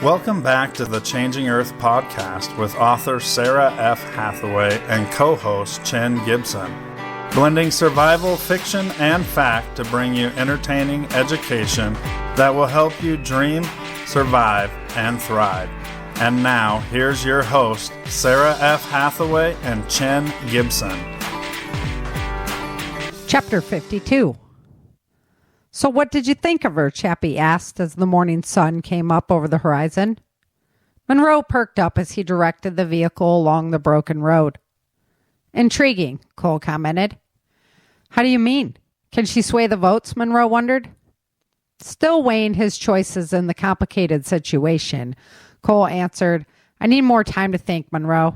Welcome back to the Changing Earth podcast with author Sarah F. Hathaway and co-host Chen Gibson. Blending survival, fiction, and fact to bring you entertaining education that will help you dream, survive, and thrive. And now, here's your host, Sarah F. Hathaway and Chen Gibson. Chapter 52. So what did you think of her? Chappie asked as the morning sun came up over the horizon. Monroe perked up as he directed the vehicle along the broken road. Intriguing, Cole commented. How do you mean? Can she sway the votes? Monroe wondered. Still weighing his choices in the complicated situation, Cole answered, I need more time to think, Monroe.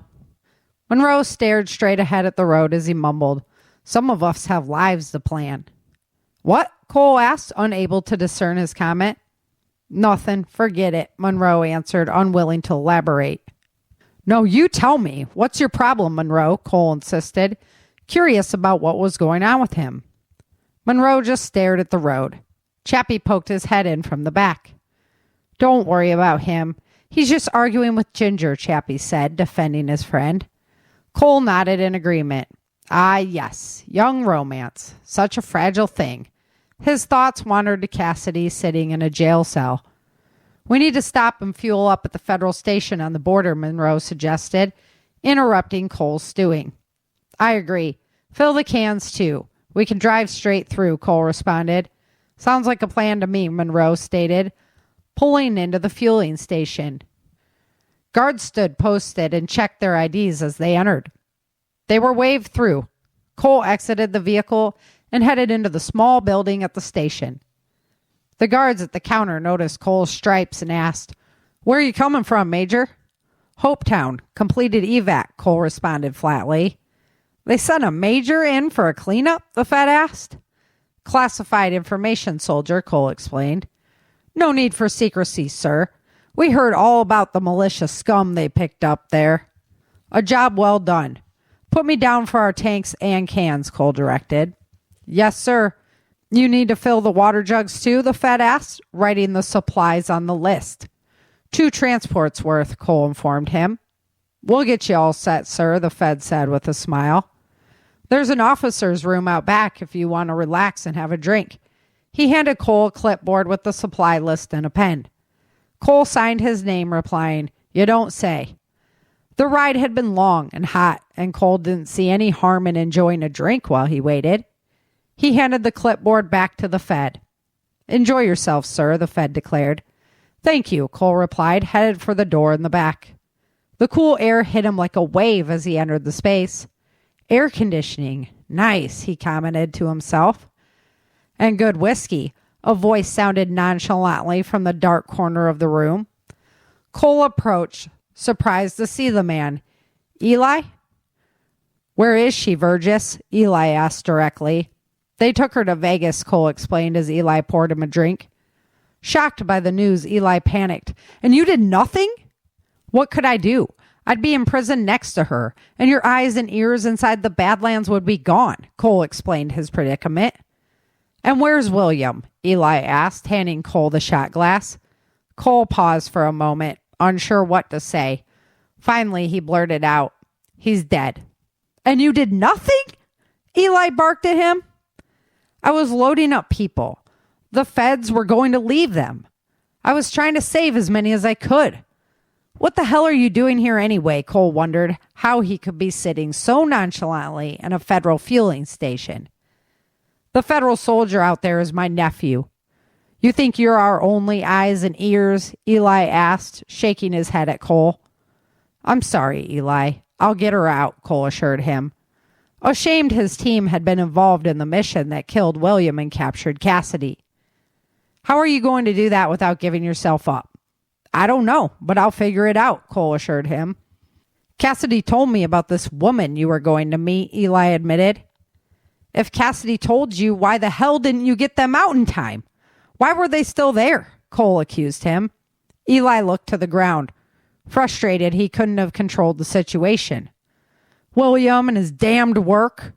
Monroe stared straight ahead at the road as he mumbled, Some of us have lives to plan. What? Cole asked, unable to discern his comment. Nothing. Forget it, Monroe answered, unwilling to elaborate. No, you tell me. What's your problem, Monroe? Cole insisted, curious about what was going on with him. Monroe just stared at the road. Chappie poked his head in from the back. Don't worry about him. He's just arguing with Ginger, Chappie said, defending his friend. Cole nodded in agreement. Ah, yes, young romance. Such a fragile thing. His thoughts wandered to Cassidy sitting in a jail cell. We need to stop and fuel up at the federal station on the border, Monroe suggested, interrupting Cole's stewing. I agree. Fill the cans, too. We can drive straight through, Cole responded. Sounds like a plan to me, Monroe stated, pulling into the fueling station. Guards stood posted and checked their IDs as they entered. They were waved through. Cole exited the vehicle and headed into the small building at the station. The guards at the counter noticed Cole's stripes and asked, Where are you coming from, Major? Hopetown. Completed evac, Cole responded flatly. They sent a major in for a cleanup? The Fed asked. Classified information, soldier, Cole explained. No need for secrecy, sir. We heard all about the malicious scum they picked up there. A job well done. Put me down for our tanks and cans, Cole directed. Yes, sir. You need to fill the water jugs too, the Fed asked, writing the supplies on the list. 2 transports worth, Cole informed him. We'll get you all set, sir, the Fed said with a smile. There's an officer's room out back if you want to relax and have a drink. He handed Cole a clipboard with the supply list and a pen. Cole signed his name, replying, You don't say. The ride had been long and hot, and Cole didn't see any harm in enjoying a drink while he waited. He handed the clipboard back to the Fed. Enjoy yourself, sir, the Fed declared. Thank you, Cole replied, headed for the door in the back. The cool air hit him like a wave as he entered the space. Air conditioning. Nice, he commented to himself. And good whiskey. A voice sounded nonchalantly from the dark corner of the room. Cole approached, surprised to see the man. Eli? Where is she, Virgis? Eli asked directly. They took her to Vegas, Cole explained as Eli poured him a drink. Shocked by the news, Eli panicked. And you did nothing? What could I do? I'd be in prison next to her, and your eyes and ears inside the Badlands would be gone, Cole explained his predicament. And where's William? Eli asked, handing Cole the shot glass. Cole paused for a moment, unsure what to say. Finally, he blurted out, He's dead. And you did nothing? Eli barked at him. I was loading up people. The feds were going to leave them. I was trying to save as many as I could. What the hell are you doing here anyway? Cole wondered how he could be sitting so nonchalantly in a federal fueling station. The federal soldier out there is my nephew. You think you're our only eyes and ears? Eli asked, shaking his head at Cole. I'm sorry, Eli. I'll get her out, Cole assured him. Ashamed his team had been involved in the mission that killed William and captured Cassidy. How are you going to do that without giving yourself up? I don't know, but I'll figure it out, Cole assured him. Cassidy told me about this woman you were going to meet, Eli admitted. If Cassidy told you, why the hell didn't you get them out in time? Why were they still there? Cole accused him. Eli looked to the ground. Frustrated, he couldn't have controlled the situation. William and his damned work.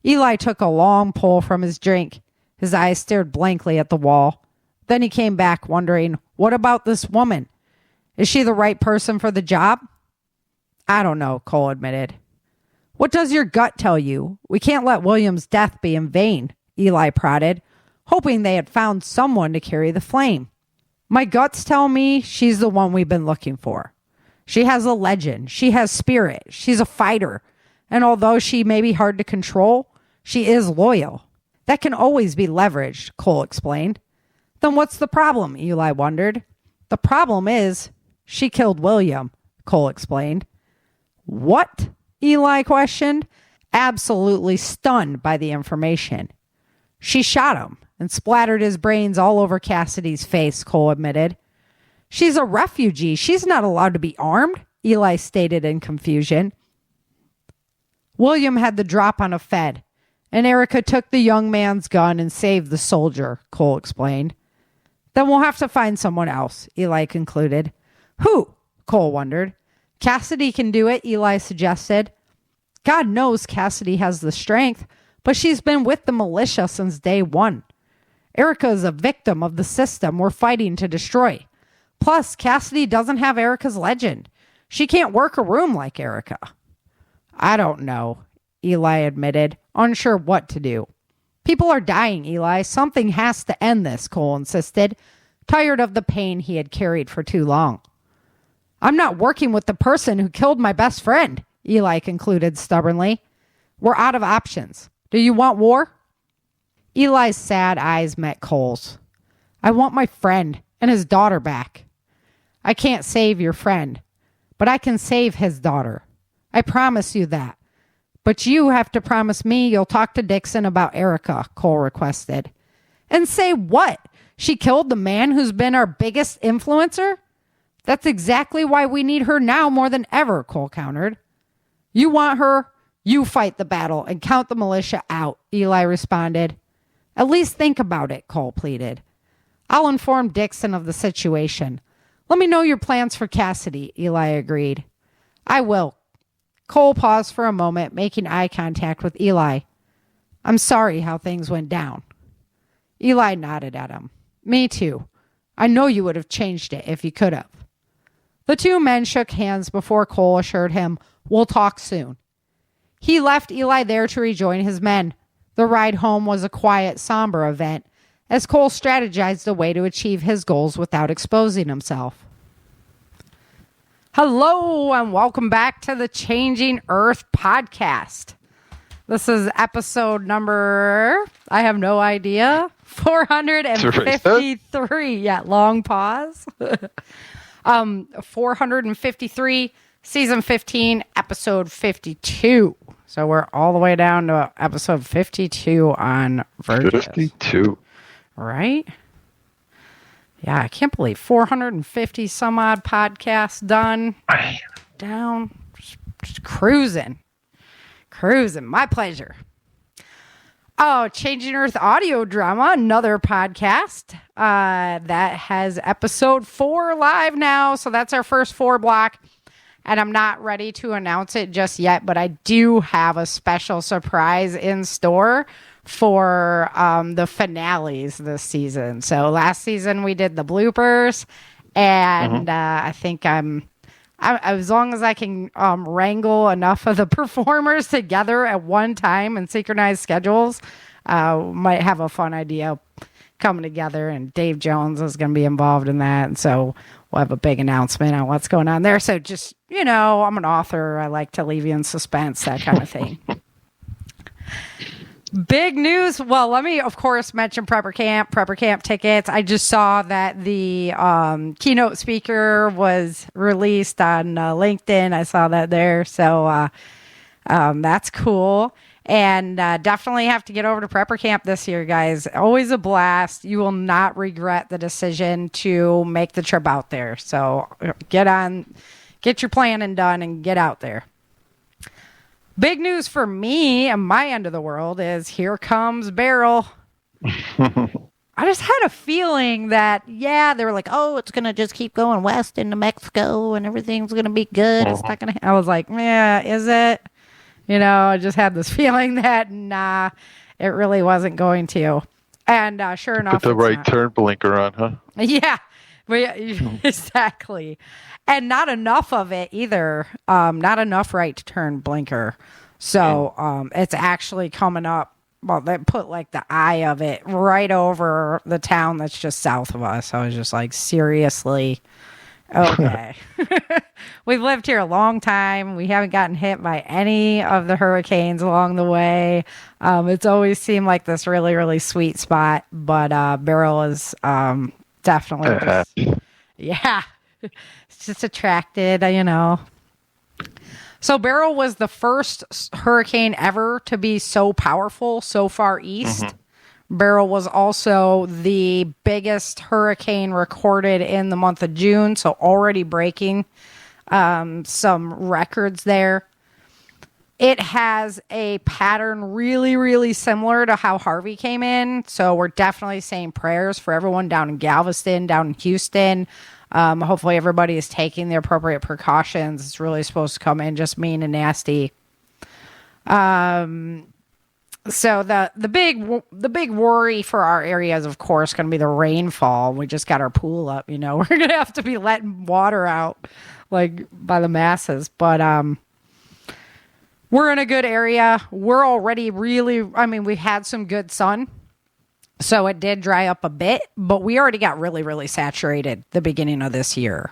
Eli took a long pull from his drink. His eyes stared blankly at the wall. Then he came back, wondering, what about this woman? Is she the right person for the job? I don't know, Cole admitted. What does your gut tell you? We can't let William's death be in vain, Eli prodded, hoping they had found someone to carry the flame. My guts tell me she's the one we've been looking for. She has a legend. She has spirit. She's a fighter. And although she may be hard to control, she is loyal. That can always be leveraged, Cole explained. Then what's the problem? Eli wondered. The problem is she killed William, Cole explained. What? Eli questioned, absolutely stunned by the information. She shot him and splattered his brains all over Cassidy's face, Cole admitted. She's a refugee. She's not allowed to be armed, Eli stated in confusion. William had the drop on a Fed, and Erica took the young man's gun and saved the soldier, Cole explained. Then we'll have to find someone else, Eli concluded. Who? Cole wondered. Cassidy can do it, Eli suggested. God knows Cassidy has the strength, but she's been with the militia since day one. Erica is a victim of the system we're fighting to destroy. Plus, Cassidy doesn't have Erica's legend. She can't work a room like Erica. I don't know, Eli admitted, unsure what to do. People are dying, Eli. Something has to end this, Cole insisted, tired of the pain he had carried for too long. I'm not working with the person who killed my best friend, Eli concluded stubbornly. We're out of options. Do you want war? Eli's sad eyes met Cole's. I want my friend and his daughter back. I can't save your friend, but I can save his daughter. I promise you that. But you have to promise me you'll talk to Dixon about Erica, Cole requested. And say what? She killed the man who's been our biggest influencer? That's exactly why we need her now more than ever, Cole countered. You want her? You fight the battle and count the militia out, Eli responded. At least think about it, Cole pleaded. I'll inform Dixon of the situation. Let me know your plans for Cassidy, Eli agreed. I will. Cole paused for a moment, making eye contact with Eli. I'm sorry how things went down. Eli nodded at him. Me too. I know you would have changed it if you could have. The two men shook hands before Cole assured him, we'll talk soon. He left Eli there to rejoin his men. The ride home was a quiet, somber event, as Cole strategized a way to achieve his goals without exposing himself. Hello, and welcome back to the Changing Earth podcast. This is episode number, I have no idea, 453. Yeah, long pause. 453, season 15, episode 52. So we're all the way down to episode 52 on Virgis. 52. Right? Yeah, I can't believe 450 some odd podcasts done. Down. Just cruising. My pleasure. Oh, Changing Earth Audio Drama, another podcast that has episode 4 live now. So that's our first 4 block. And I'm not ready to announce it just yet, but I do have a special surprise in store for the finales this season. So last season we did the bloopers, and I think I'm as long as I can wrangle enough of the performers together at one time and synchronize schedules, might have a fun idea coming together. And Dave Jones is going to be involved in that, and so we'll have a big announcement on what's going on there. So just, you know, I'm an author. I like to leave you in suspense, that kind of thing. Big news. Well, let me, of course, mention Prepper Camp tickets. I just saw that the keynote speaker was released on LinkedIn. I saw that there. So that's cool. And definitely have to get over to Prepper Camp this year, guys. Always a blast. You will not regret the decision to make the trip out there. So get your planning done and get out there. Big news for me and my end of the world is here comes Beryl. I just had a feeling that, they were like, oh, it's going to just keep going west into Mexico and everything's going to be good. It's not going to. I was like, yeah, is it? You know, I just had this feeling that, nah, it really wasn't going to. And sure enough. Put the right turn blinker on, huh? Yeah. Exactly. And not enough of it either. Not enough right to turn blinker. So it's actually coming up. Well, they put like the eye of it right over the town that's just south of us. I was just like, seriously? Okay. We've lived here a long time. We haven't gotten hit by any of the hurricanes along the way. It's always seemed like this really, really sweet spot. But Beryl is definitely just, yeah. It's just attracted, So Beryl was the first hurricane ever to be so powerful so far east. Beryl was also the biggest hurricane recorded in the month of June, so already breaking some records there. It has a pattern really, really similar to how Harvey came in, so we're definitely saying prayers for everyone down in Galveston, down in Houston. Hopefully everybody is taking the appropriate precautions. It's really supposed to come in just mean and nasty. So the big worry for our area is, of course, going to be the rainfall. We just got our pool up, We're going to have to be letting water out like by the masses. But we're in a good area. We're already we've had some good sun. So it did dry up a bit, but we already got really, really saturated the beginning of this year.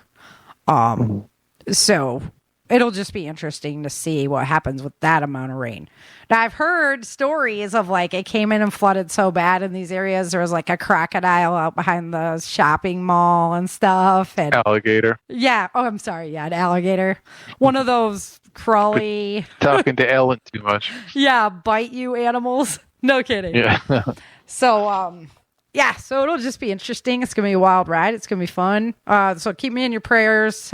So it'll just be interesting to see what happens with that amount of rain. Now, I've heard stories of like it came in and flooded so bad in these areas. There was like a crocodile out behind the shopping mall and stuff. And alligator. Yeah. Oh, I'm sorry. Yeah, an alligator. One of those crawly. Talking to Ellen too much. Yeah, bite you animals. No kidding. Yeah. So, so it'll just be interesting. It's going to be a wild ride. It's going to be fun. So keep me in your prayers.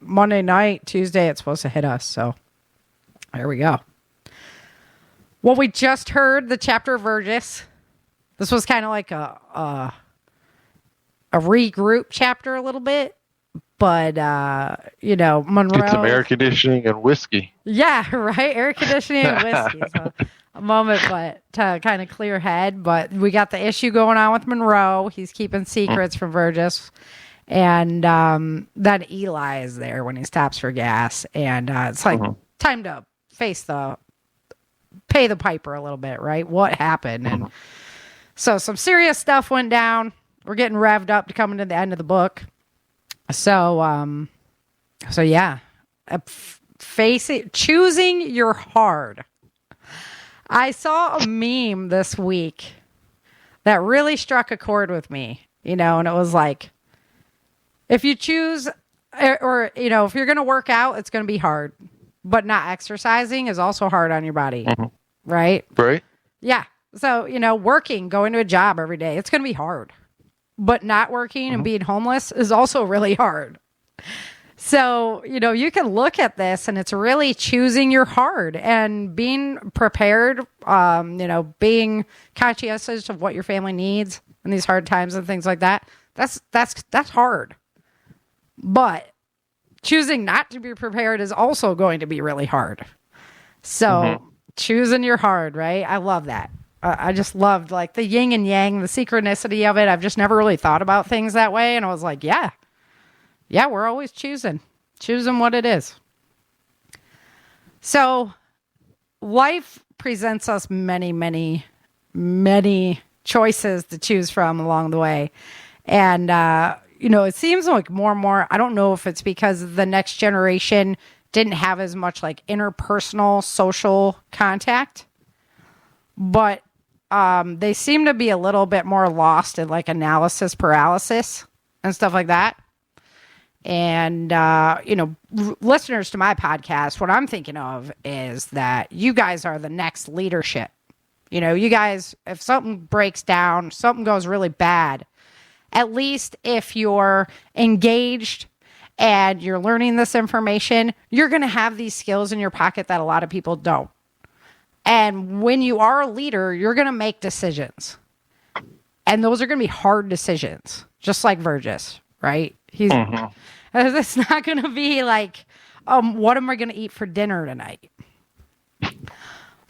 Monday night, Tuesday, it's supposed to hit us. So there we go. Well, we just heard the chapter of Virgis. This was kind of like a regroup chapter a little bit. But, Monroe. Get some air conditioning and whiskey. Yeah, right. Air conditioning and whiskey. So a moment, but to kind of clear head. But we got the issue going on with Monroe. He's keeping secrets from Virgis. And then Eli is there when he stops for gas. And it's like time to pay the piper a little bit, right? What happened? And so some serious stuff went down. We're getting revved up to coming to the end of the book. So yeah, choosing your hard. I saw a meme this week that really struck a chord with me, and it was like, if you choose, or if you're going to work out, it's going to be hard, but not exercising is also hard on your body, right? Right. Yeah. So, working, going to a job every day, it's going to be hard. But not working and being homeless is also really hard. So, you can look at this and it's really choosing your hard and being prepared, being conscientious of what your family needs in these hard times and things like that. That's hard. But choosing not to be prepared is also going to be really hard. So choosing your hard, right? I love that. I just loved like the yin and yang, the synchronicity of it. I've just never really thought about things that way. And I was like, yeah, we're always choosing what it is. So life presents us many, many, many choices to choose from along the way. And, it seems like more and more, I don't know if it's because the next generation didn't have as much like interpersonal social contact, but they seem to be a little bit more lost in like analysis paralysis and stuff like that. And, listeners to my podcast, what I'm thinking of is that you guys are the next leadership. You guys, if something breaks down, something goes really bad, at least if you're engaged and you're learning this information, you're going to have these skills in your pocket that a lot of people don't. And when you are a leader, you're going to make decisions. And those are going to be hard decisions, just like Virgis, right? It's not going to be like, what am I going to eat for dinner tonight?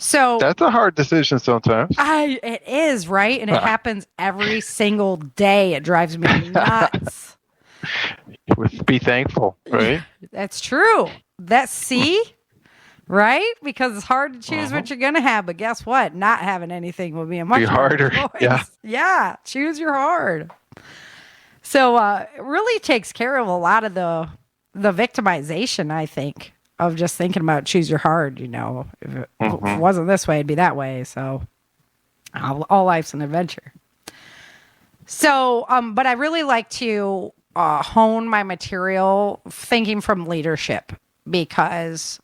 So That's a hard decision sometimes. it is, right? And it happens every single day. It drives me nuts. Be thankful, right? That's true. That's see, right? Because it's hard to choose what you're going to have. But guess what? Not having anything will be a much harder. choice. Yeah. Choose your hard. So it really takes care of a lot of the victimization, I think, of just thinking about choose your hard. If it wasn't this way, it'd be that way. So all life's an adventure. So, but I really like to hone my material thinking from leadership, because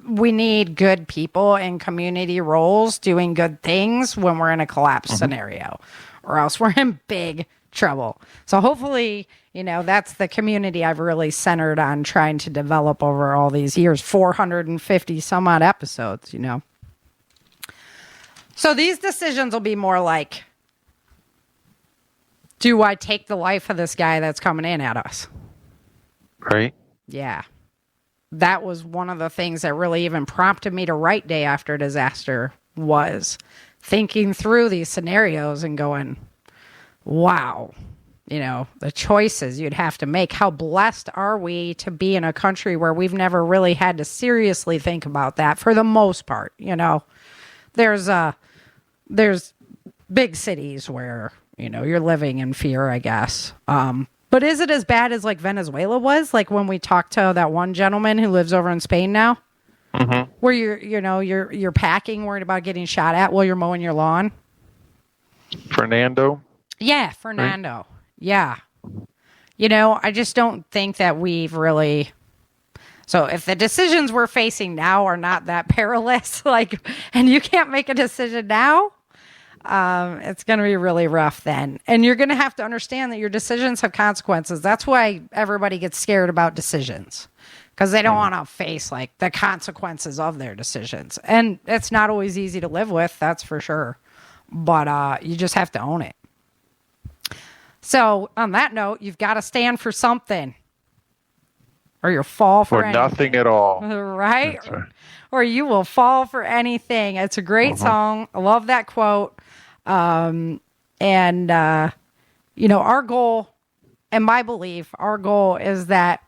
we need good people in community roles doing good things when we're in a collapse scenario, or else we're in big trouble. So hopefully, that's the community I've really centered on trying to develop over all these years, 450 some odd episodes, So these decisions will be more like, do I take the life of this guy that's coming in at us? Right. Yeah. That was one of the things that really even prompted me to write Day After Disaster, was thinking through these scenarios and going, wow, the choices you'd have to make. How blessed are we to be in a country where we've never really had to seriously think about that for the most part. There's big cities where, you're living in fear, I guess. But is it as bad as like Venezuela was? Like when we talked to that one gentleman who lives over in Spain now, where you're packing, worried about getting shot at while you're mowing your lawn. Fernando. Yeah, Fernando. Right? Yeah. I just don't think that we've really. So if the decisions we're facing now are not that perilous, and you can't make a decision now, it's going to be really rough then. And you're going to have to understand that your decisions have consequences. That's why everybody gets scared about decisions, because they don't want to face the consequences of their decisions. And it's not always easy to live with, that's for sure. But you just have to own it. So on that note, you've got to stand for something, or you'll fall for anything. Nothing at all. Right? Or you will fall for anything. It's a great song. I love that quote. Our goal, and my belief, our goal is that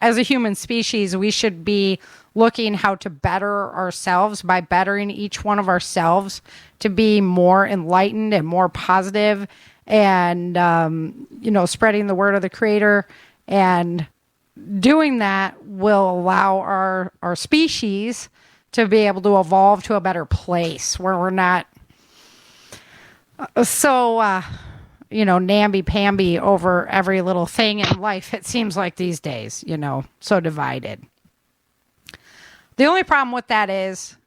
as a human species, we should be looking how to better ourselves by bettering each one of ourselves to be more enlightened and more positive, and, spreading the word of the Creator. And doing that will allow our species to be able to evolve to a better place where we're not so, namby-pamby over every little thing in life, it seems like these days, so divided. The only problem with that is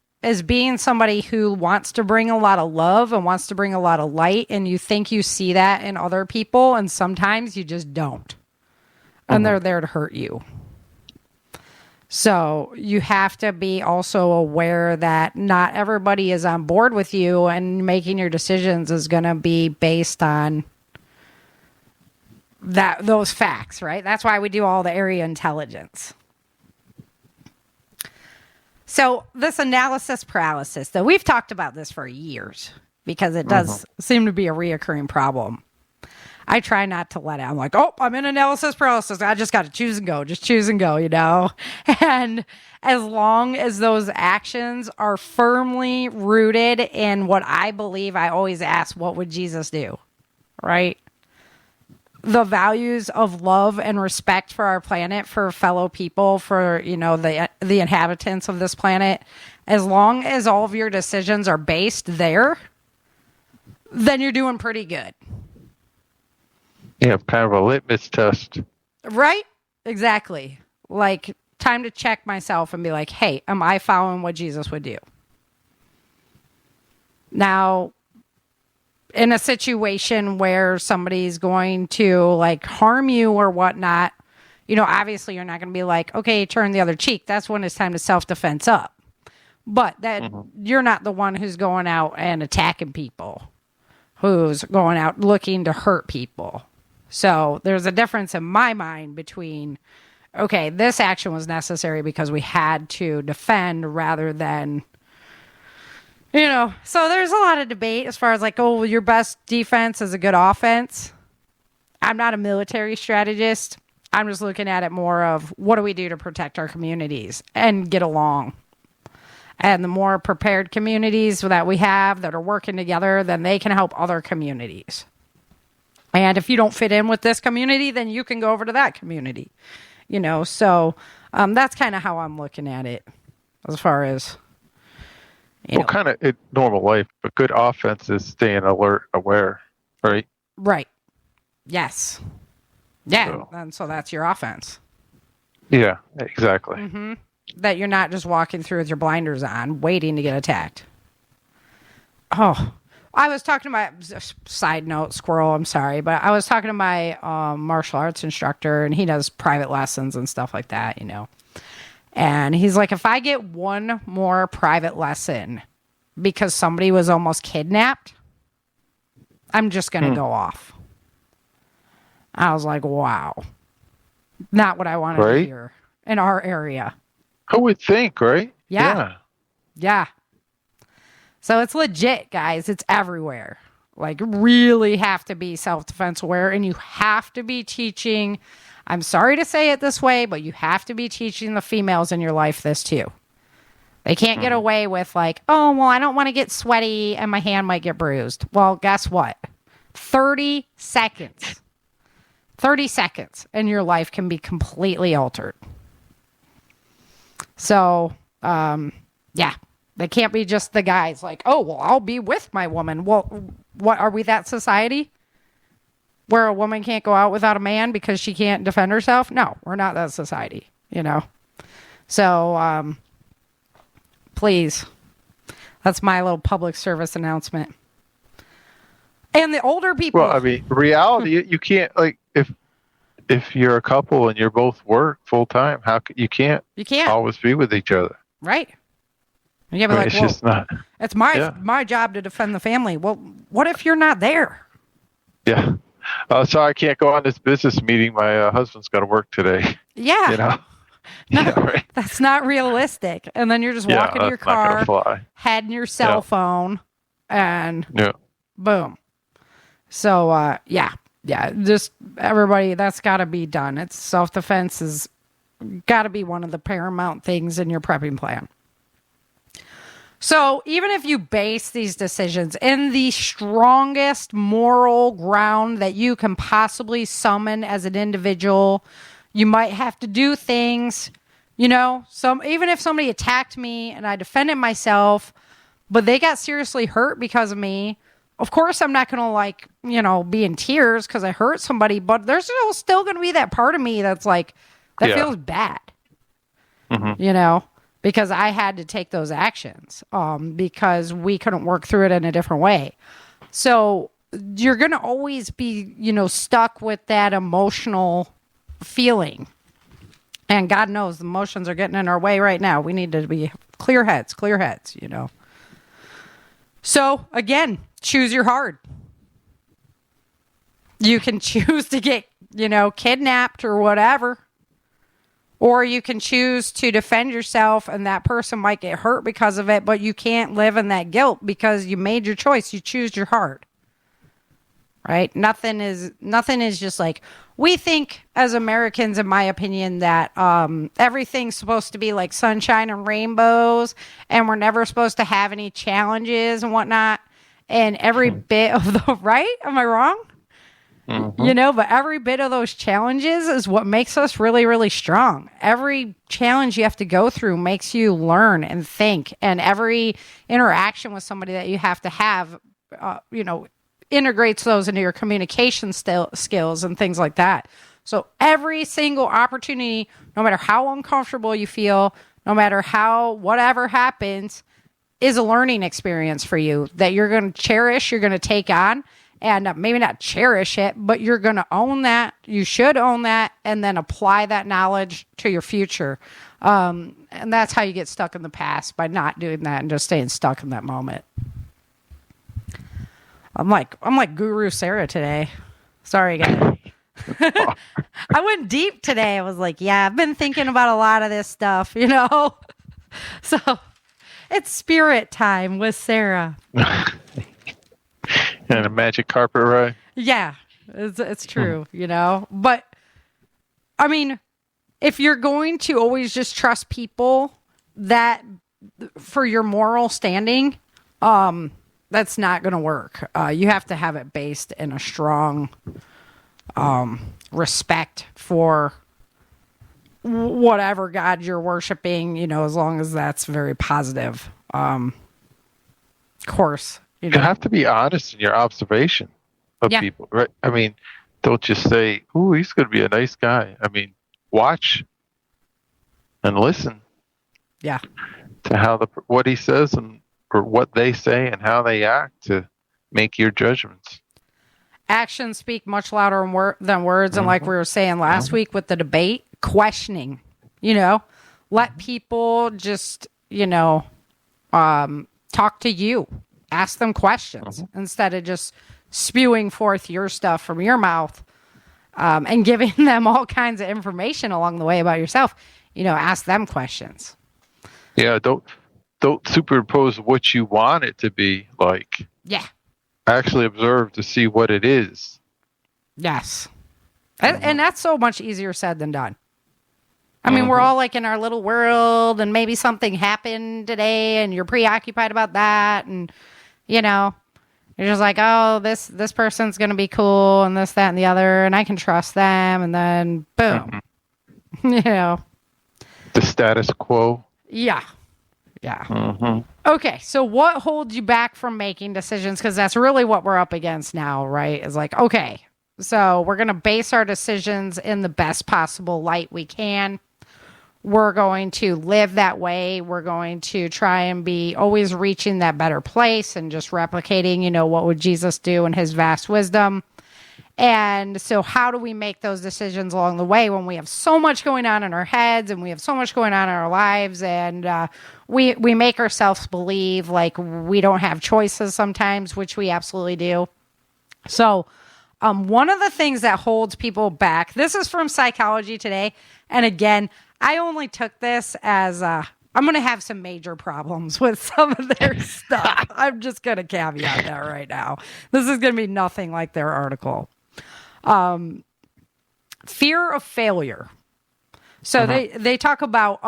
being somebody who wants to bring a lot of love and wants to bring a lot of light, and you think you see that in other people, and sometimes you just don't. And they're there to hurt you. So you have to be also aware that not everybody is on board with you, and making your decisions is going to be based on those facts, right? That's why we do all the area intelligence. So this analysis paralysis, though, we've talked about this for years because it does seem to be a reoccurring problem. I try not to let it. I'm like, I'm in analysis paralysis. I just got to choose and go. Just choose and go, And as long as those actions are firmly rooted in what I believe, I always ask, what would Jesus do? Right? The values of love and respect for our planet, for fellow people, for, the inhabitants of this planet. As long as all of your decisions are based there, then you're doing pretty good. Yeah, kind of a litmus test. Right? Exactly. Time to check myself and be like, hey, am I following what Jesus would do? Now, in a situation where somebody's going to harm you or whatnot, obviously you're not going to be like, okay, turn the other cheek. That's when it's time to self-defense up. But that you're not the one who's going out and attacking people, who's going out looking to hurt people. So there's a difference in my mind between, okay, this action was necessary because we had to defend rather than So there's a lot of debate as far as like, oh, your best defense is a good offense. I'm not a military strategist. I'm just looking at it more of what do we do to protect our communities and get along. And the more prepared communities that we have that are working together, then they can help other communities. And if you don't fit in with this community, then you can go over to that community. So that's kind of how I'm looking at it as far as, kind of in normal life, but good offense is staying alert, aware, right? Right. Yes. Yeah. And so that's your offense. Yeah, exactly. Mm-hmm. That you're not just walking through with your blinders on, waiting to get attacked. Oh, I was talking to my, side note, squirrel, I'm sorry, but I was talking to my martial arts instructor, and he does private lessons and stuff like that, And he's like, if I get one more private lesson because somebody was almost kidnapped, I'm just going to go off. I was like, wow. Not what I wanted to hear in our area. Who would think, right? Yeah. So it's legit, guys. It's everywhere. Like, really have to be self-defense aware, and you have to be teaching, I'm sorry to say it this way, but you have to be teaching the females in your life this too. They can't get away with like, oh, well, I don't want to get sweaty and my hand might get bruised. Well, guess what? 30 seconds. 30 seconds and your life can be completely altered. So, yeah, they can't be just the guys like, oh, well, I'll be with my woman. Well, what are we, that society where a woman can't go out without a man because she can't defend herself? No, we're not that society, So, please, that's my little public service announcement. And the older people. Well, I mean, reality, you can't, like, if you're a couple and you're both work full time, you can't always be with each other. Right. Yeah, but it's just not. It's my job to defend the family. Well, what if you're not there? Yeah. Sorry, I can't go on this business meeting. My husband's got to work today. Yeah. No, that's not realistic. And then you're just walking to your car, heading your cell phone, and boom. So, yeah, just everybody, that's got to be done. It's self-defense has got to be one of the paramount things in your prepping plan. So even if you base these decisions in the strongest moral ground that you can possibly summon as an individual, you might have to do things, even if somebody attacked me and I defended myself, but they got seriously hurt because of me. Of course, I'm not going to be in tears because I hurt somebody, but there's still going to be that part of me that's like, that feels bad, because I had to take those actions because we couldn't work through it in a different way. So you're going to always be, stuck with that emotional feeling. And God knows the emotions are getting in our way right now. We need to be clear heads. So again, choose your hard. You can choose to get, kidnapped or whatever. Or you can choose to defend yourself and that person might get hurt because of it, but you can't live in that guilt because you made your choice. You choose your heart. Right? Nothing is just like, we think as Americans, in my opinion, that everything's supposed to be like sunshine and rainbows and we're never supposed to have any challenges and whatnot. And every bit of the, right? Am I wrong? Mm-hmm. But every bit of those challenges is what makes us really, really strong. Every challenge you have to go through makes you learn and think. And every interaction with somebody that you have to have, integrates those into your communication skills and things like that. So every single opportunity, no matter how uncomfortable you feel, no matter how whatever happens, is a learning experience for you that you're going to cherish, you're going to take on. And maybe not cherish it, but you're going to own that. You should own that and then apply that knowledge to your future. And that's how you get stuck in the past, by not doing that and just staying stuck in that moment. I'm like Guru Sarah today. Sorry, guys. I went deep today. I was like, I've been thinking about a lot of this stuff, So It's spirit time with Sarah. And a magic carpet ride. Yeah, it's true, But, I mean, if you're going to always just trust people that for your moral standing, that's not going to work. You have to have it based in a strong respect for whatever God you're worshiping, as long as that's very positive. Of course. You have to be honest in your observation of people, right? I mean, don't just say, "Ooh, he's going to be a nice guy." I mean, watch and listen. Yeah. To how what he says or what they say and how they act to make your judgments. Actions speak much louder than words, and like we were saying last week with the debate, questioning. Let people just talk to you. Ask them questions instead of just spewing forth your stuff from your mouth and giving them all kinds of information along the way about yourself. Ask them questions. Yeah, don't superimpose what you want it to be like. Yeah. Actually observe to see what it is. Yes. And that's so much easier said than done. I mean, we're all like in our little world, and maybe something happened today and you're preoccupied about that, and you're just like, oh, this person's going to be cool and this, that, and the other, and I can trust them. And then boom, The status quo. Yeah. Yeah. Okay. So what holds you back from making decisions? Because that's really what we're up against now, right? Is like, okay, so we're going to base our decisions in the best possible light we can. We're going to live that way. We're going to try and be always reaching that better place and just replicating, what would Jesus do in his vast wisdom. And so how do we make those decisions along the way when we have so much going on in our heads and we have so much going on in our lives, and we make ourselves believe like we don't have choices sometimes, which we absolutely do. So one of the things that holds people back, this is from Psychology Today. And again, I only took this as I'm going to have some major problems with some of their stuff. I'm just going to caveat that right now. This is going to be nothing like their article. Fear of failure. So they talk about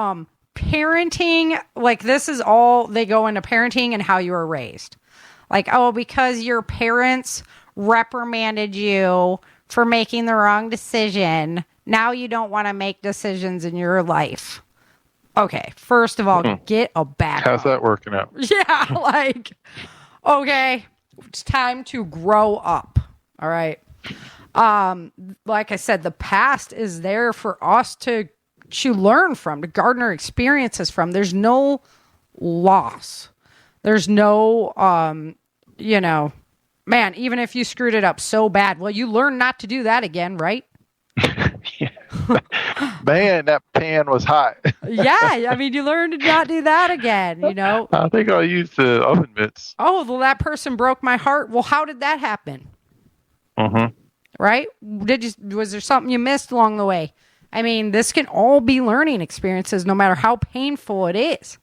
parenting. Like, this is all, they go into parenting and how you were raised. Like, oh, because your parents reprimanded you for making the wrong decision, now you don't want to make decisions in your life. Okay, first of all, get a back. How's that working out? Yeah, like, okay, it's time to grow up. All right. Like I said, the past is there for us to learn from, to garner experiences from. There's no loss. There's no, man, even if you screwed it up so bad, well, you learn not to do that again, right? Man, that pan was hot. Yeah, I mean, you learn to not do that again, I think I'll use the oven mitts. Oh, well, that person broke my heart. Well, how did that happen? Right? Was there something you missed along the way? I mean, this can all be learning experiences, no matter how painful it is.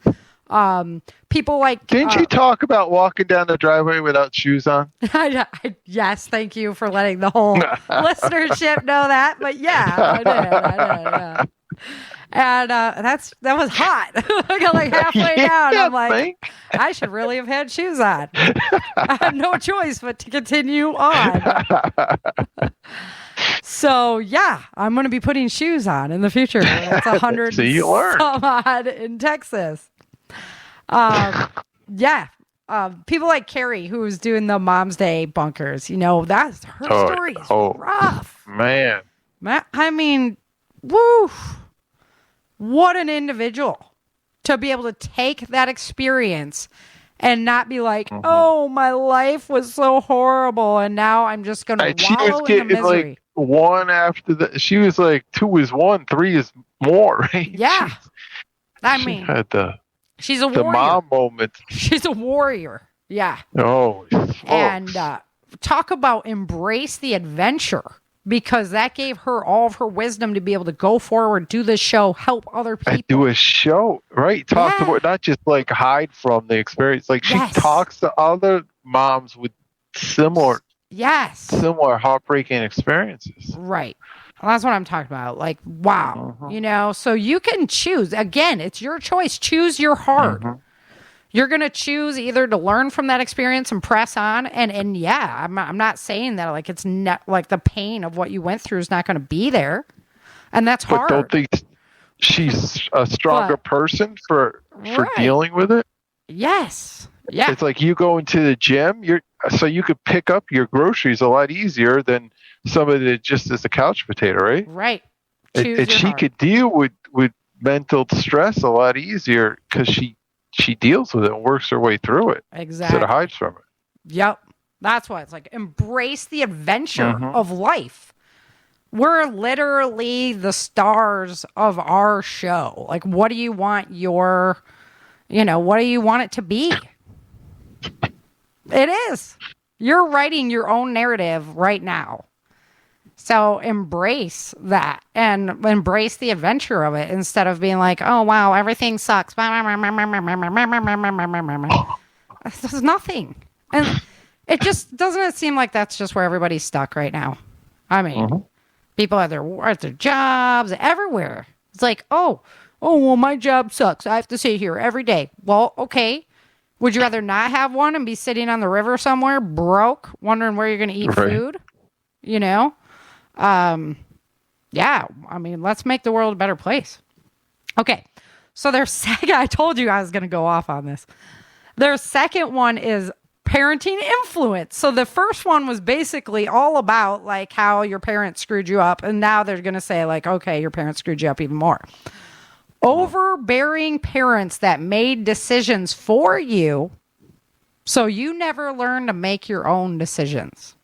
People like... Didn't you talk about walking down the driveway without shoes on? Yes, thank you for letting the whole listenership know that. But yeah, I did. Yeah. And that was hot. I got like halfway down. I'm like, I should really have had shoes on. I had no choice but to continue on. So yeah, I'm going to be putting shoes on in the future. It's 100 some odd in Texas. Yeah. People like Carrie, who's doing the Mom's Day bunkers, that's her story is rough. Man. I mean, woo. What an individual to be able to take that experience and not be like, oh, my life was so horrible, and now I'm just going to wallow in the misery. Like one after the, she was like 2 is 1, 3 is more. Right? Yeah. She had she's a warrior. The mom moment. She's a warrior. Yeah. Oh. And talk about embrace the adventure. because that gave her all of her wisdom to be able to go forward, do this show, help other people. And do a show, right? Talk to not just like hide from the experience. Like she talks to other moms with similar heartbreaking experiences. Right. Well, that's what I'm talking about. Like, wow. So you can choose. Again, it's your choice. Choose your heart. You're going to choose either to learn from that experience and press on. And yeah, I'm not saying that like it's not like the pain of what you went through is not going to be there. And that's hard. But don't think she's a stronger person for dealing with it? Yes. Yeah. It's like you go into the gym, so you could pick up your groceries a lot easier than somebody that just is a couch potato, right? Right. And she could deal with mental stress a lot easier because she deals with it and works her way through it. Exactly. Instead of hides from it. Yep. That's why it's like embrace the adventure of life. We're literally the stars of our show. Like, what do you want what do you want it to be? It is. You're writing your own narrative right now. So embrace that and embrace the adventure of it instead of being like, oh, wow, everything sucks. There's nothing. And it just doesn't seem like that's just where everybody's stuck right now. I mean, people at their jobs, everywhere. It's like, oh, well, my job sucks. I have to sit here every day. Well, okay. Would you rather not have one and be sitting on the river somewhere, broke, wondering where you're going to eat food? Yeah, I mean, let's make the world a better place. Okay, so their second, I told you I was going to go off on this. Their second one is parenting influence. So the first one was basically all about like how your parents screwed you up. And now they're going to say like, okay, your parents screwed you up even more. Overbearing parents that made decisions for you, so you never learn to make your own decisions.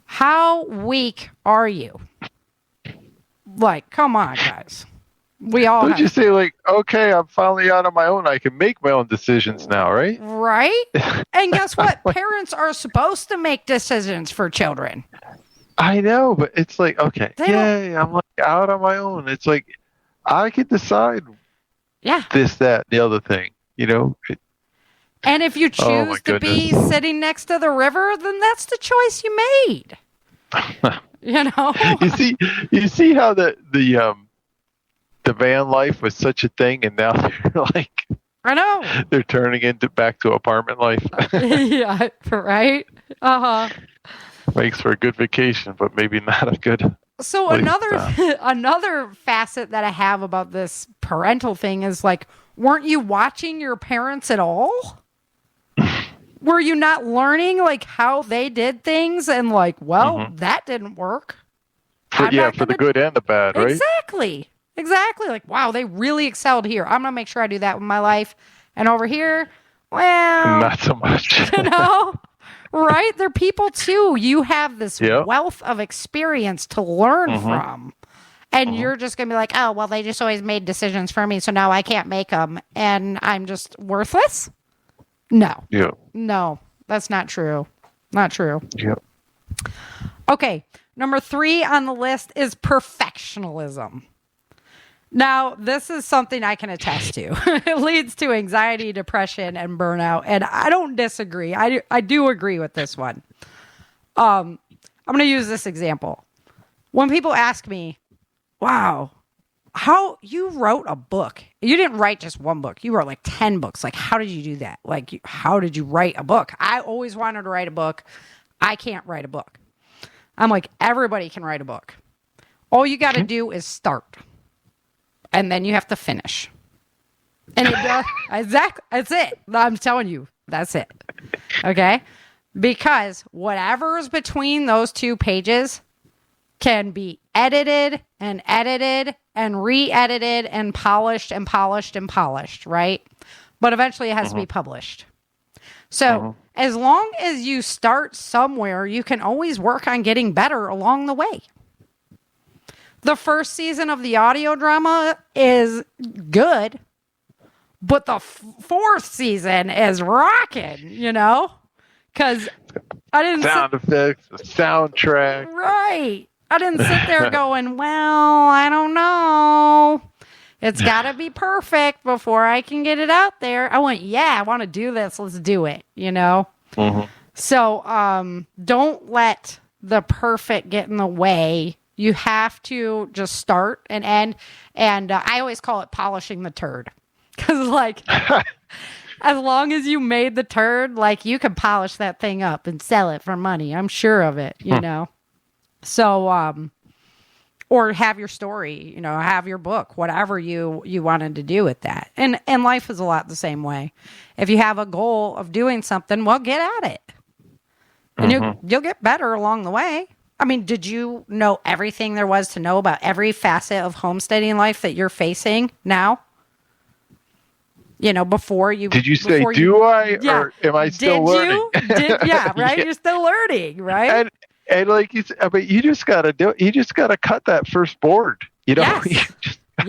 How weak are you? Like, come on, guys. We all Don't you say like, okay, I'm finally out on my own. I can make my own decisions now, right? Right? And guess what? Parents are supposed to make decisions for children. I know, but it's like, okay, I'm like out on my own. It's like, I can decide this, that, the other thing, And if you choose to be sitting next to the river, then that's the choice you made. You see how the van life was such a thing, and now they're like, I know, they're turning back to apartment life. Yeah, right. Makes for a good vacation, but maybe not a good. So another facet that I have about this parental thing is like, weren't you watching your parents at all? Were you not learning like how they did things and like, well, that didn't work. For the good and the bad, right? Exactly. Like, wow, they really excelled here. I'm gonna make sure I do that with my life. And over here, well, not so much. Right? They're people too. You have this wealth of experience to learn from. And you're just going to be like, oh, well, they just always made decisions for me, so now I can't make them. And I'm just worthless? No. Yeah. No, that's not true. Not true. Yep. Okay. Number 3 on the list is perfectionism. Now, this is something I can attest to. It leads to anxiety, depression, and burnout. And I don't disagree. I do agree with this one. I'm going to use this example. When people ask me, wow, how you wrote a book. You didn't write just one book. You wrote like 10 books. Like, how did you do that? Like, how did you write a book? I always wanted to write a book. I can't write a book. I'm like, everybody can write a book. All you got to do is start. And then you have to finish. And exactly, that's it. I'm telling you, that's it. Okay? Because whatever's between those 2 pages can be edited and re-edited and polished, right? But eventually it has to be published. So as long as you start somewhere, you can always work on getting better along the way. The first season of the audio drama is good, but the 4th season is rocking, Because I didn't sound effects, the soundtrack. Right. I didn't sit there going, well, I don't know. It's got to be perfect before I can get it out there. I went, yeah, I want to do this. Let's do it, you know? Mm-hmm. So don't let the perfect get in the way. You have to just start and end. And I always call it polishing the turd. Because, like, as long as you made the turd, like, you can polish that thing up and sell it for money. I'm sure of it, you know? So, or have your story, you know, have your book, whatever you wanted to do with that. And life is a lot the same way. If you have a goal of doing something, well, get at it. And you'll get better along the way. I mean, did you know everything there was to know about every facet of homesteading life that you're facing now? You know, before you... Did you say, do I? Yeah. Or am I still learning? Yeah, right? Yeah. You're still learning, right? And like you said, I mean, you just got to do it. You just got to cut that first board. You know, Yes. You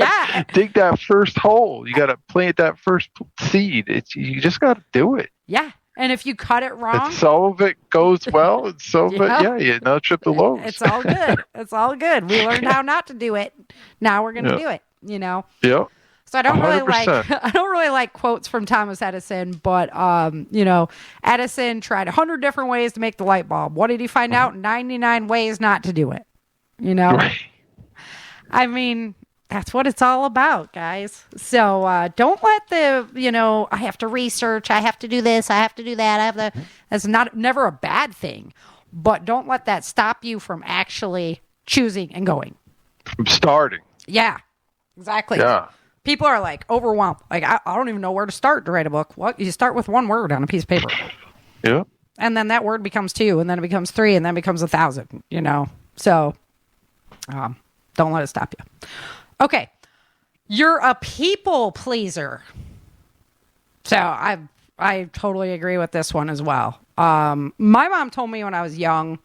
just dig that first hole. You got to plant that first seed. You just got to do it. Yeah. And if you cut it wrong... And some of it goes well, and some of it, you know, trip the loaves. It's all good. It's all good. We learned how not to do it. Now we're going to do it, you know? Yeah. So I don't really 100%. like quotes from Thomas Edison, but you know, Edison tried 100 different ways to make the light bulb. What did he find out? 99 ways not to do it. You know? Right. I mean, that's what it's all about, guys. So don't let the, you know, I have to research, I have to do this, I have to do that, that's never a bad thing. But don't let that stop you from actually choosing and going. From starting. Yeah. Exactly. Yeah. People are like overwhelmed. Like, I don't even know where to start to write a book. What? You start with one word on a piece of paper. Yeah. And then that word becomes 2, and then it becomes 3, and then it becomes 1,000, you know? So, don't let it stop you. Okay. You're a people pleaser. So I totally agree with this one as well. My mom told me when I was young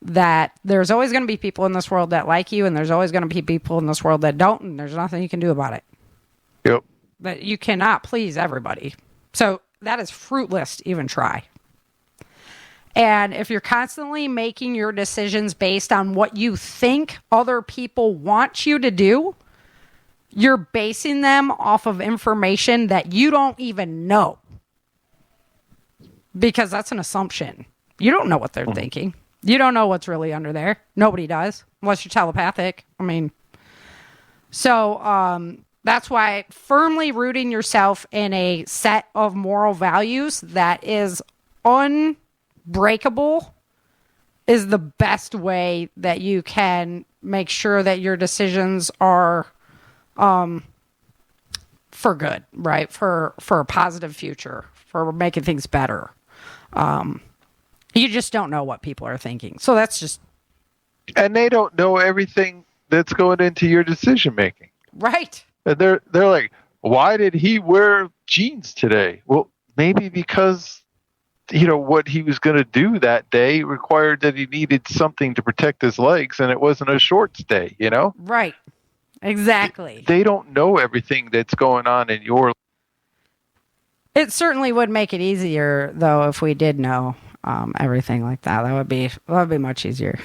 that there's always going to be people in this world that like you, and there's always going to be people in this world that don't, and there's nothing you can do about it. Yep. But you cannot please everybody. So that is fruitless to even try. And if you're constantly making your decisions based on what you think other people want you to do, you're basing them off of information that you don't even know. Because that's an assumption. You don't know what they're thinking. You don't know what's really under there. Nobody does, unless you're telepathic. I mean, so that's why firmly rooting yourself in a set of moral values that is unbreakable is the best way that you can make sure that your decisions are for good, right? For a positive future, for making things better. You just don't know what people are thinking. So that's just... And they don't know everything that's going into your decision making. Right. And they're like, why did he wear jeans today? Well, maybe because, you know, what he was going to do that day required that he needed something to protect his legs, and it wasn't a shorts day, you know? Right. Exactly. They don't know everything that's going on in your... It certainly would make it easier, though, if we did know everything like that. That would be much easier.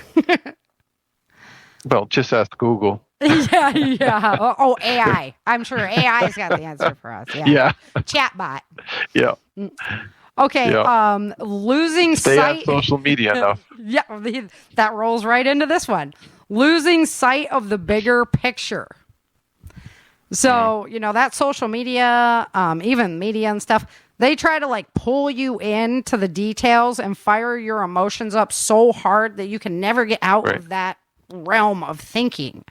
Well, just ask Google. Yeah. Oh, AI. I'm sure AI's got the answer for us. Yeah. Chatbot. Yeah. Okay. Yeah. Losing Stay sight. on social media enough. Yeah, that rolls right into this one. Losing sight of the bigger picture. So, you know, that social media, even media and stuff, they try to like pull you into the details and fire your emotions up so hard that you can never get out of that realm of thinking.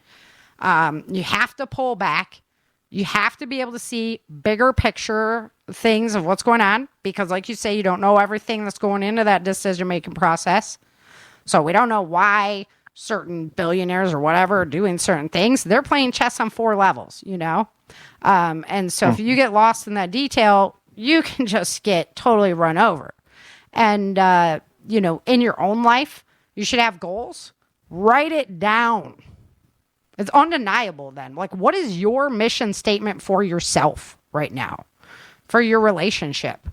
You have to pull back. You have to be able to see bigger picture things of what's going on, because like you say, you don't know everything that's going into that decision-making process. So we don't know why certain billionaires or whatever are doing certain things. They're playing chess on 4 levels, you know? And so if you get lost in that detail, you can just get totally run over. And, you know, in your own life, you should have goals. Write it down. It's undeniable then. Like, what is your mission statement for yourself right now? For your relationship?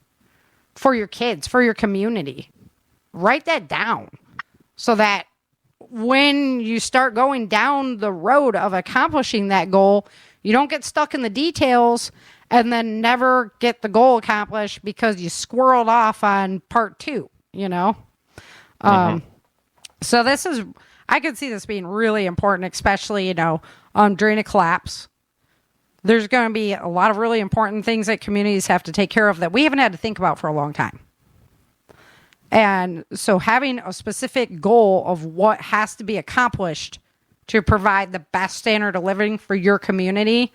For your kids? For your community? write that down so that when you start going down the road of accomplishing that goal, you don't get stuck in the details and then never get the goal accomplished because you squirreled off on part 2, you know? So I could see this being really important, especially, during a collapse. There's going to be a lot of really important things that communities have to take care of that we haven't had to think about for a long time. And so having a specific goal of what has to be accomplished to provide the best standard of living for your community,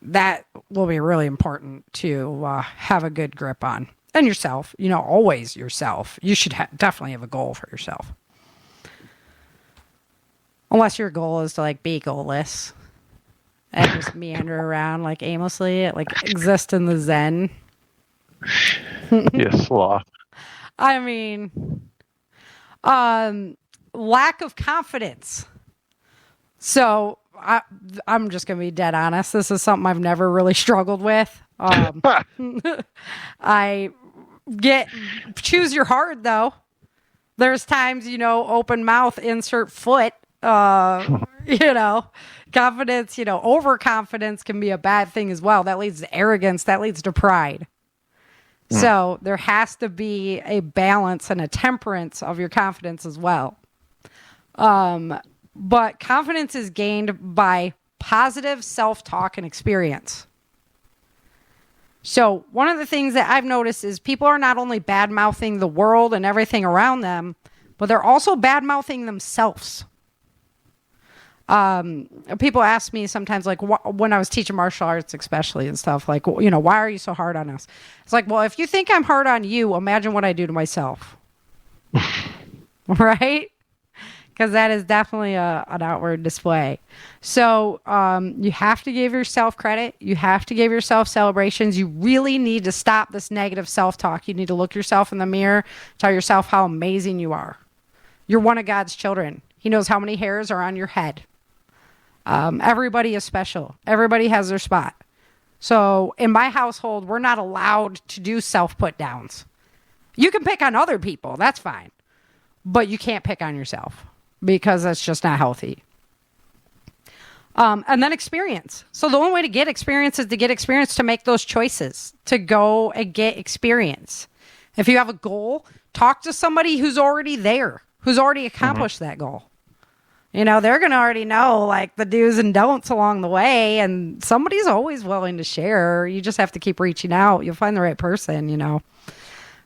that will be really important to have a good grip on. And yourself, always yourself. You should definitely have a goal for yourself. Unless your goal is to be goalless and just meander around aimlessly, exist in the Zen. Yes, sloth. I mean, lack of confidence. So I'm just going to be dead honest. This is something I've never really struggled with. I choose your heart, though. There's times, open mouth, insert foot. Confidence, overconfidence can be a bad thing as well. That leads to arrogance. That leads to pride. So there has to be a balance and a temperance of your confidence as well. But confidence is gained by positive self-talk and experience. So one of the things that I've noticed is people are not only bad-mouthing the world and everything around them, but they're also bad-mouthing themselves. People ask me sometimes, when I was teaching martial arts, especially and stuff, why are you so hard on us? It's well, if you think I'm hard on you, imagine what I do to myself. Right? Because that is definitely an outward display. So you have to give yourself credit. You have to give yourself celebrations. You really need to stop this negative self-talk. You need to look yourself in the mirror, tell yourself how amazing you are. You're one of God's children. He knows how many hairs are on your head. Everybody is special. Everybody has their spot. So in my household, we're not allowed to do self-put-downs. You can pick on other people. That's fine. But you can't pick on yourself because that's just not healthy. And then experience. So the only way to get experience is to get experience to make those choices, to go and get experience. If you have a goal, talk to somebody who's already there, who's already accomplished that goal. They're going to already know the do's and don'ts along the way, and somebody's always willing to share. You just have to keep reaching out. You'll find the right person,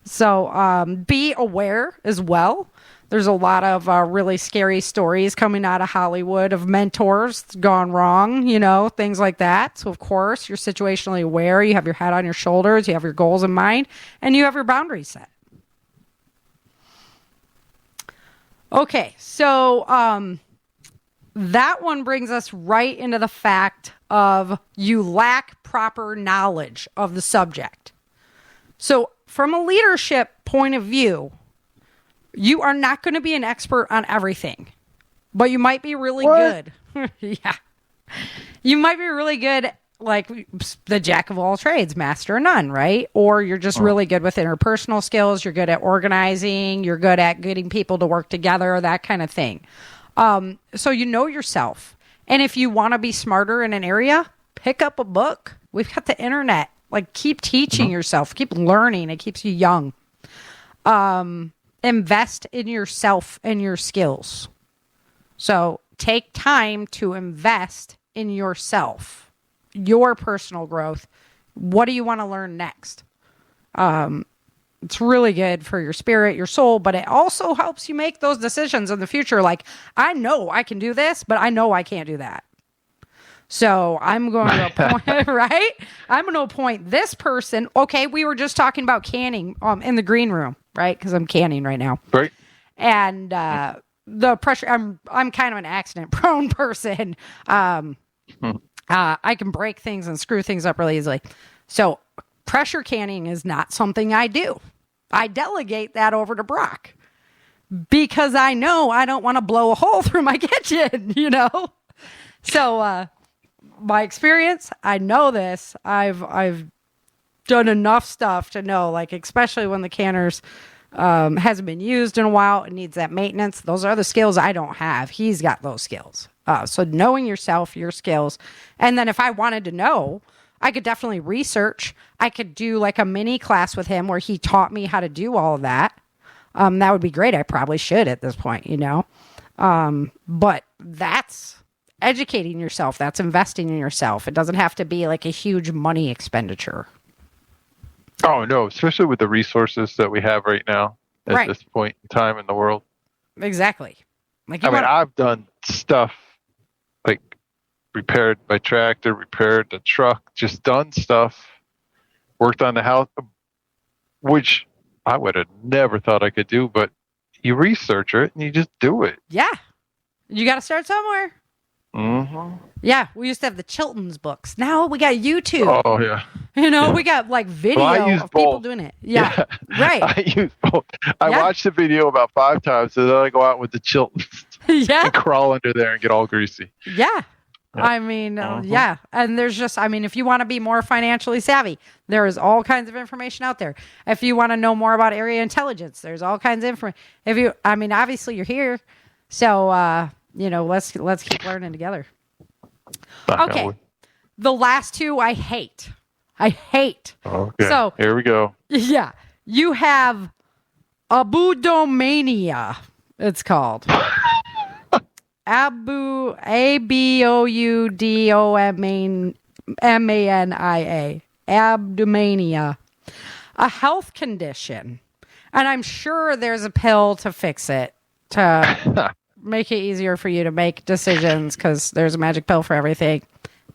So be aware as well. There's a lot of really scary stories coming out of Hollywood of mentors gone wrong, things like that. So, of course, you're situationally aware. You have your head on your shoulders. You have your goals in mind, and you have your boundaries set. Okay, so that one brings us right into the fact of you lack proper knowledge of the subject. So from a leadership point of view, you are not going to be an expert on everything, but you might be really good. Yeah. You might be really good, the jack of all trades, master of none, right? Or you're just really good with interpersonal skills. You're good at organizing. You're good at getting people to work together, that kind of thing. So you know yourself. And if you want to be smarter in an area, pick up a book. We've got the internet. Keep teaching yourself. Keep learning. It keeps you young. Invest in yourself and your skills. So take time to invest in yourself, your personal growth. What do you want to learn next? It's really good for your spirit, your soul, but it also helps you make those decisions in the future. I know I can do this, but I know I can't do that. So I'm going to appoint, right? I'm going to appoint this person. Okay, we were just talking about canning in the green room, right? Because I'm canning right now. Right. And the pressure, I'm kind of an accident-prone person. I can break things and screw things up really easily. So pressure canning is not something I do. I delegate that over to Brock because I know I don't want to blow a hole through my kitchen, So my experience, I know this. I've done enough stuff to know, especially when the canners hasn't been used in a while. It needs that maintenance. Those are the skills I don't have. He's got those skills. So knowing yourself, your skills. And then if I wanted to know, I could definitely research. I could do like a mini class with him where he taught me how to do all of that. That would be great. I probably should at this point, but that's educating yourself. That's investing in yourself. It doesn't have to be like a huge money expenditure. Oh, no, especially with the resources that we have right now at this point in time in the world. Exactly. I've done stuff like repaired my tractor, repaired the truck, just done stuff, worked on the house, which I would have never thought I could do, but you research it and you just do it. Yeah. You got to start somewhere. Mm-hmm. Yeah, we used to have the Chilton's books. Now we got YouTube. Oh, yeah. We got like video of people doing it. Yeah. Right. I use both. I watch the video about 5 times, and then I go out with the Chiltons and crawl under there and get all greasy. Yeah. I mean, yeah. And there's just, if you want to be more financially savvy, there is all kinds of information out there. If you want to know more about area intelligence, there's all kinds of information. Obviously you're here. So, let's keep learning together. Okay. The last two I hate. Okay. So here we go. Yeah. You have Aboudomania, it's called. Aboudomania. Abdomania. A health condition. And I'm sure there's a pill to fix it, to make it easier for you to make decisions, because there's a magic pill for everything.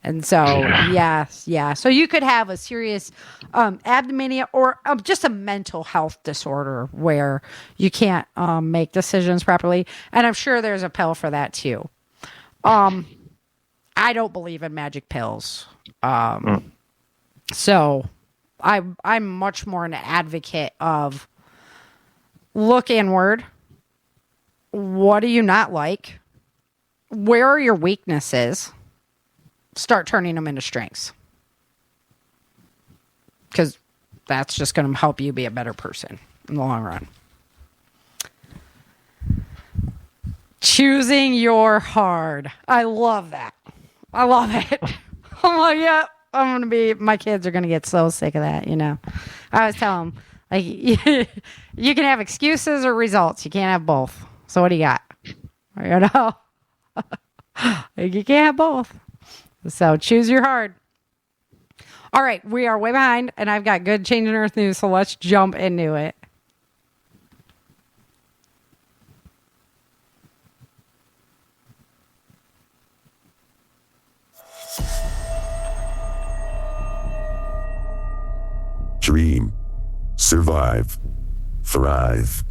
And so, yeah. So you could have a serious abdomania or just a mental health disorder where you can't make decisions properly. And I'm sure there's a pill for that too. I don't believe in magic pills. So I'm much more an advocate of look inward. What do you not like? Where are your weaknesses? Start turning them into strengths. Because that's just going to help you be a better person in the long run. Choosing your hard. I love that. I love it. I'm like, yeah, my kids are going to get so sick of that, I always tell them, like, you can have excuses or results. You can't have both. So what do you got? You can't have both. So choose your hard. All right, we are way behind, and I've got good Changing Earth news, so let's jump into it. Dream, survive, thrive.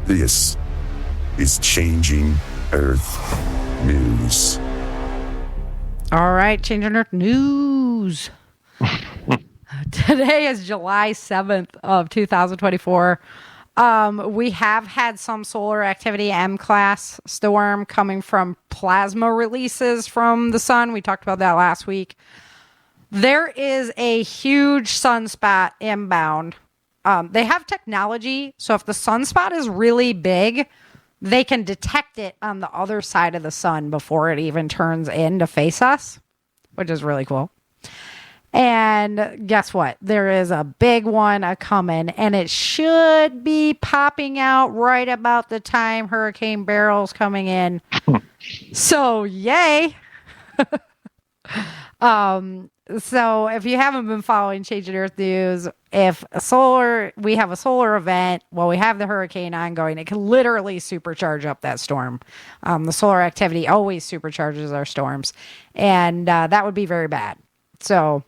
This is Changing Earth News. All right, Changing Earth News. Today is July 7th of 2024. We have had some solar activity, M-class storm coming from plasma releases from the sun. We talked about that last week. There is a huge sunspot inbound. They have technology, so if the sunspot is really big, they can detect it on the other side of the sun before it even turns in to face us, which is really cool. And guess what? There is a big one coming, and it should be popping out right about the time Hurricane Barrel's coming in. So, yay. So if you haven't been following Changing Earth News, we have a solar event, we have the hurricane ongoing, it can literally supercharge up that storm. The solar activity always supercharges our storms, and that would be very bad. So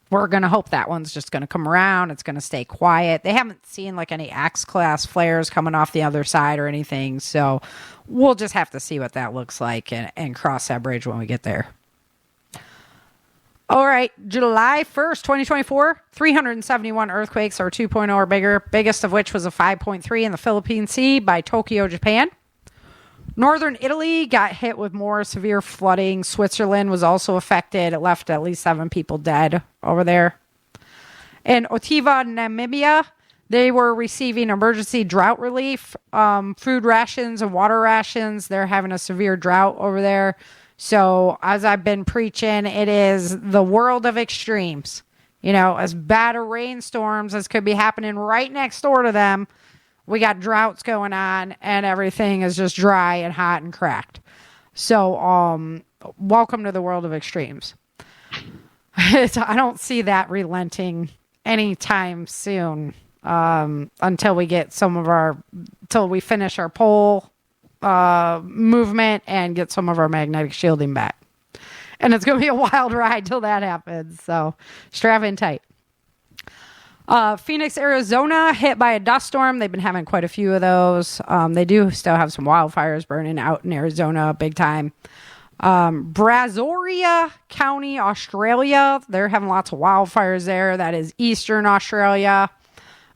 we're going to hope that one's just going to come around. It's going to stay quiet. They haven't seen like any X-class flares coming off the other side or anything. So we'll just have to see what that looks like and cross that bridge when we get there. All right, July 1st, 2024, 371 earthquakes or 2.0 or bigger, biggest of which was a 5.3 in the Philippine Sea by Tokyo, Japan. Northern Italy got hit with more severe flooding. Switzerland was also affected. It left at least 7 people dead over there. In Otiva, Namibia, They were receiving emergency drought relief, food rations and water rations. They're having a severe drought over there. So as I've been preaching, it is the world of extremes. You know, as bad a rainstorms as could be happening right next door to them, we got droughts going on and everything is just dry and hot and cracked. So welcome to the world of extremes. I don't see that relenting anytime soon. Until we get till we finish our pole movement and get some of our magnetic shielding back. And it's going to be a wild ride till that happens. So strap in tight. Phoenix, Arizona, hit by a dust storm. They've been having quite a few of those. They do still have some wildfires burning out in Arizona big time. Brazoria County, Australia. They're having lots of wildfires there. That is Eastern Australia.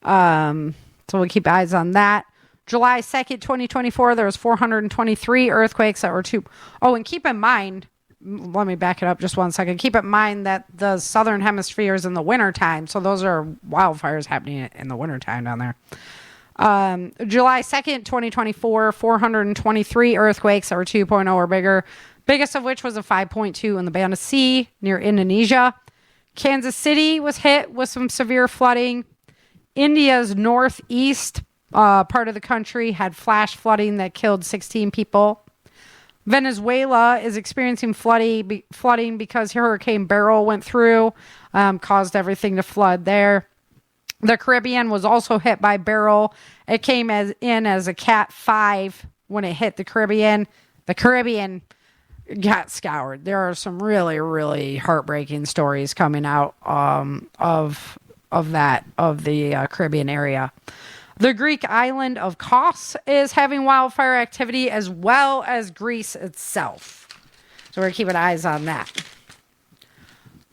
So we'll keep eyes on that. July 2nd, 2024, there was 423 earthquakes that were and keep in mind, let me back it up just one second. Keep in mind that the southern hemisphere is in the wintertime. So those are wildfires happening in the wintertime down there. July 2nd, 2024, 423 earthquakes that were 2.0 or bigger. Biggest of which was a 5.2 in the Banda Sea near Indonesia. Kansas City was hit with some severe flooding. India's northeast part of the country had flash flooding that killed 16 people. Venezuela is experiencing flooding because Hurricane Beryl went through, caused everything to flood there. The Caribbean was also hit by Beryl. It came in as a Cat 5 when it hit the Caribbean. The Caribbean got scoured. There are some really, really heartbreaking stories coming out of the Caribbean area. The Greek island of Kos is having wildfire activity as well as Greece itself. So we're keeping eyes on that.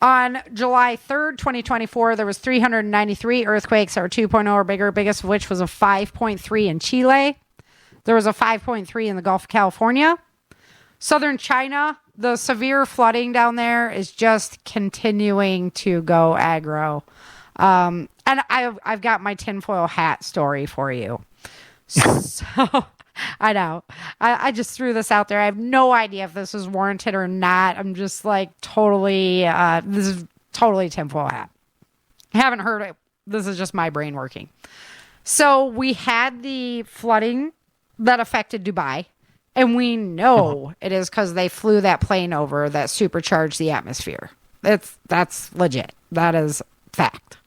On July 3rd, 2024, there was 393 earthquakes that were 2.0 or bigger, biggest of which was a 5.3 in Chile. There was a 5.3 in the Gulf of California. Southern China, the severe flooding down there is just continuing to go aggro. And I've got my tinfoil hat story for you. So I know I just threw this out there. I have no idea if this is warranted or not. I'm just like totally, this is totally tinfoil hat. I haven't heard it. This is just my brain working. So we had the flooding that affected Dubai. And we know it is because they flew that plane over that supercharged the atmosphere. That's legit. That is fact.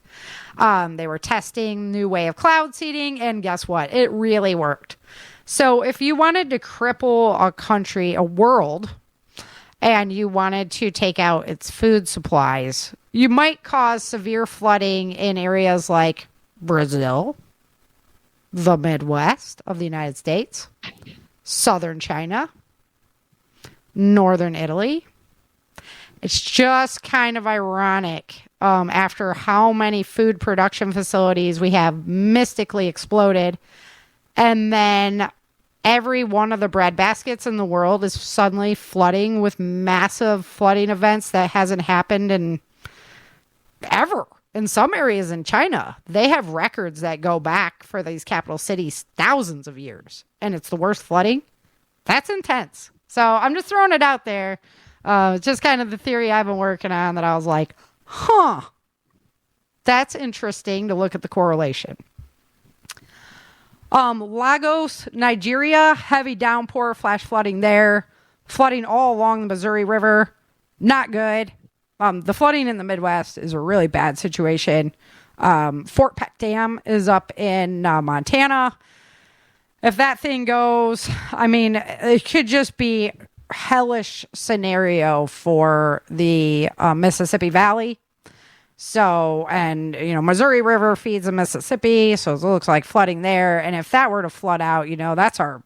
They were testing new way of cloud seeding, and guess what? It really worked. So if you wanted to cripple a country, a world, and you wanted to take out its food supplies, you might cause severe flooding in areas like Brazil, the Midwest of the United States, southern China, northern Italy. It's just kind of ironic after how many food production facilities we have mystically exploded. And then every one of the bread baskets in the world is suddenly flooding with massive flooding events that hasn't happened in ever. In some areas in China, they have records that go back for these capital cities thousands of years. And it's the worst flooding. That's intense. So I'm just throwing it out there. It's just kind of the theory I've been working on that I was like, that's interesting to look at the correlation. Lagos, Nigeria, heavy downpour, flash flooding there. Flooding all along the Missouri River. Not good. The flooding in the Midwest is a really bad situation. Fort Peck Dam is up in Montana. If that thing goes, I mean, it could just be hellish scenario for the Mississippi Valley. So, and, you know, Missouri River feeds the Mississippi, so it looks like flooding there. And if that were to flood out, you know, that's our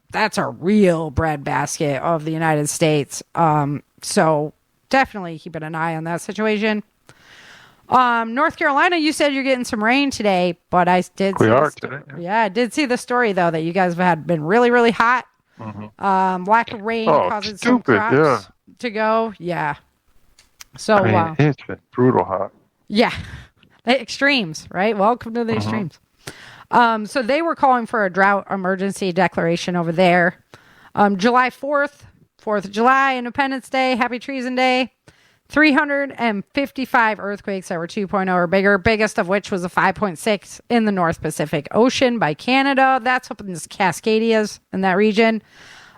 real breadbasket of the United States. So definitely keeping an eye on that situation. North Carolina, you said you're getting some rain today, but I did. We are today. Yeah, I did see the story though that you guys have been really, really hot. Mm-hmm. Lack of rain causing some crops to go. Yeah. So I mean, it's been brutal hot. Yeah, the extremes, right? Welcome to the extremes. So they were calling for a drought emergency declaration over there. July 4th, 4th of July, Independence Day, Happy Treason Day. 355 earthquakes that were 2.0 or bigger, biggest of which was a 5.6 in the North Pacific Ocean by Canada. That's up in the Cascadias in that region.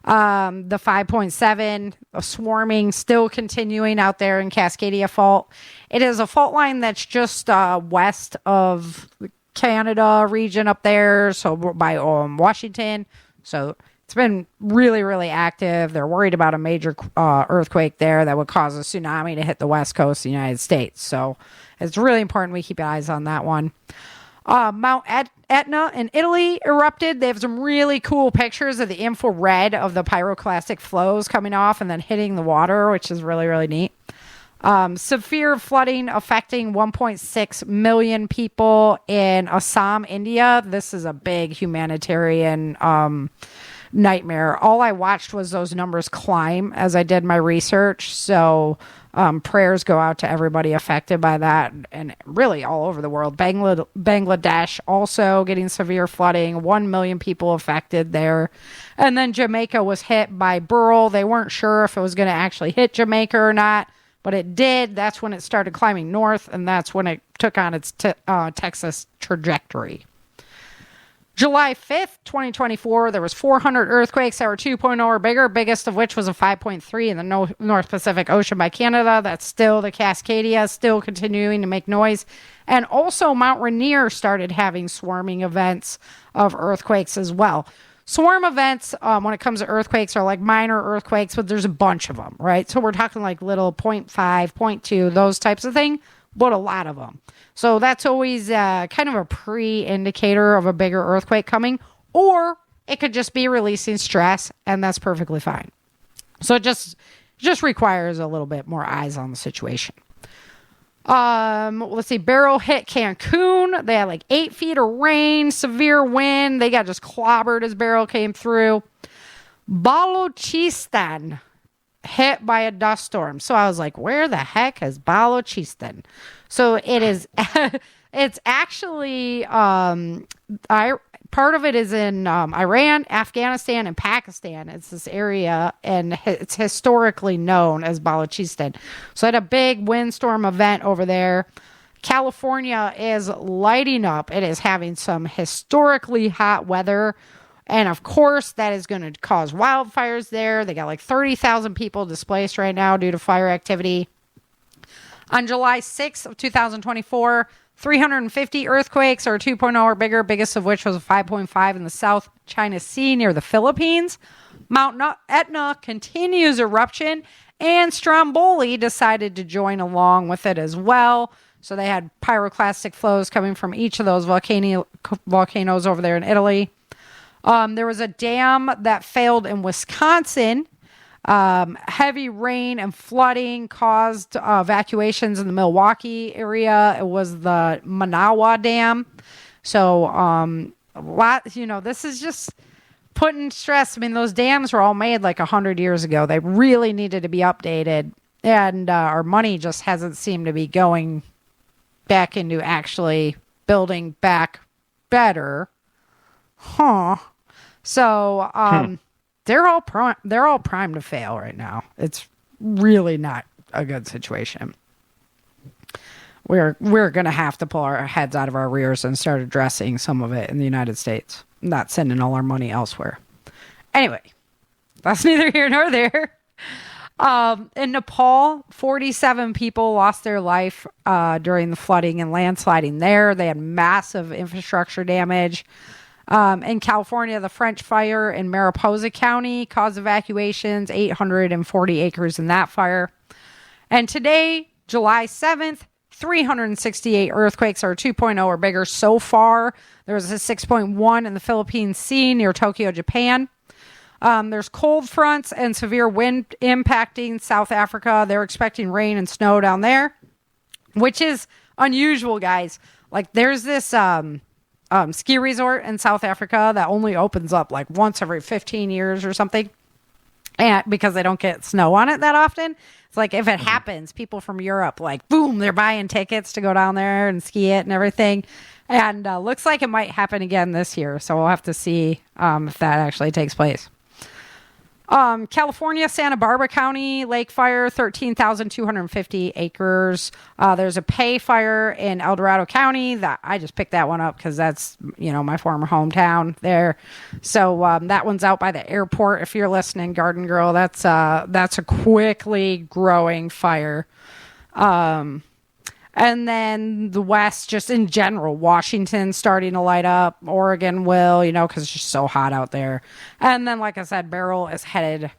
The 5.7 swarming still continuing out there in Cascadia Fault. It is a fault line that's just west of the Canada region up there, so by Washington. So it's been really, really active. They're worried about a major earthquake there that would cause a tsunami to hit the west coast of the United States. So it's really important we keep eyes on that one. Mount Etna in Italy erupted. They have some really cool pictures of the infrared of the pyroclastic flows coming off and then hitting the water, which is really, really neat. Severe flooding affecting 1.6 million people in Assam, India. This is a big humanitarian nightmare. All I watched was those numbers climb as I did my research. So prayers go out to everybody affected by that, and really all over the world. Bangladesh also getting severe flooding, 1 million people affected there. And then Jamaica was hit by Burl. They weren't sure if it was going to actually hit Jamaica or not, but it did. That's when it started climbing north, and that's when it took on its Texas trajectory. July 5th, 2024, there was 400 earthquakes that were 2.0 or bigger, biggest of which was a 5.3 in the North Pacific Ocean by Canada. That's still the Cascadia, still continuing to make noise. And also Mount Rainier started having swarming events of earthquakes as well. Swarm events, when it comes to earthquakes, are like minor earthquakes, but there's a bunch of them, right? So we're talking like little 0.5, 0.2, those types of thing, but a lot of them. So that's always kind of a pre-indicator of a bigger earthquake coming, or it could just be releasing stress, and that's perfectly fine. So it just requires a little bit more eyes on the situation. Let's see, Beryl hit Cancun. They had like 8 feet of rain, severe wind. They got just clobbered as Beryl came through. Balochistan hit by a dust storm. So I was like, where the heck is Balochistan? So it is, it's actually, part of it is in Iran, Afghanistan, and Pakistan. It's this area, and it's historically known as Balochistan. So I had a big windstorm event over there. California is lighting up. It is having some historically hot weather. And of course, that is going to cause wildfires there. They got like 30,000 people displaced right now due to fire activity. On July 6th of 2024, 350 earthquakes are 2.0 or bigger, biggest of which was a 5.5 in the South China Sea near the Philippines. Mount Etna continues eruption, and Stromboli decided to join along with it as well. So they had pyroclastic flows coming from each of those volcanoes over there in Italy. There was a dam that failed in Wisconsin. Heavy rain and flooding caused evacuations in the Milwaukee area. It was the Manawa Dam. So, this is just putting stress. I mean, those dams were all made like 100 years ago. They really needed to be updated. And our money just hasn't seemed to be going back into actually building back better. So, they're all primed to fail right now. It's really not a good situation. We're going to have to pull our heads out of our rears and start addressing some of it in the United States, not sending all our money elsewhere. Anyway, that's neither here nor there. In Nepal, 47 people lost their life during the flooding and landsliding there. They had massive infrastructure damage. In California, the French fire in Mariposa County caused evacuations, 840 acres in that fire. And today, July 7th, 368 earthquakes are 2.0 or bigger so far. There was a 6.1 in the Philippine Sea near Tokyo, Japan. There's cold fronts and severe wind impacting South Africa. They're expecting rain and snow down there, which is unusual, guys. Like, there's this ski resort in South Africa that only opens up like once every 15 years or something. and because they don't get snow on it that often. It's like if it happens, people from Europe, like, boom, they're buying tickets to go down there and ski it and everything. And looks like it might happen again this year. So we'll have to see if that actually takes place. California, Santa Barbara County lake fire, 13,250 acres. There's a pay fire in El Dorado County that I just picked that one up because that's, my former hometown there. So, that one's out by the airport. If you're listening, Garden Girl, that's a quickly growing fire. And then the West, just in general, Washington starting to light up. Oregon will, because it's just so hot out there. And then, like I said, Beryl is headed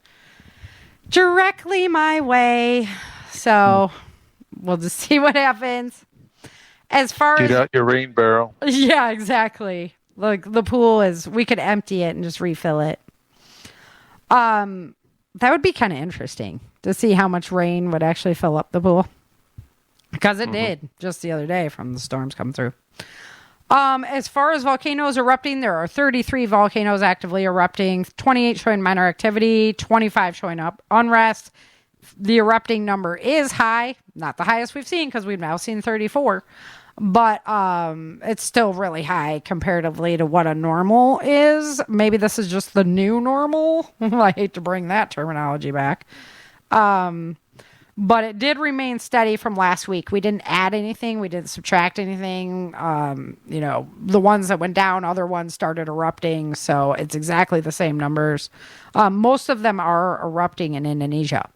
directly my way. So we'll just see what happens. As far Get as... out your rain barrel. Yeah, exactly. Like the pool we could empty it and just refill it. That would be kind of interesting to see how much rain would actually fill up the pool. Because it did just the other day from the storms come through. As far as volcanoes erupting, there are 33 volcanoes actively erupting, 28 showing minor activity, 25 showing up unrest. The erupting number is high, not the highest we've seen because we've now seen 34, but it's still really high comparatively to what a normal is. Maybe this is just the new normal. I hate to bring that terminology back. But it did remain steady from last week. We didn't add anything. We didn't subtract anything. The ones that went down, other ones started erupting. So it's exactly the same numbers. Most of them are erupting in Indonesia.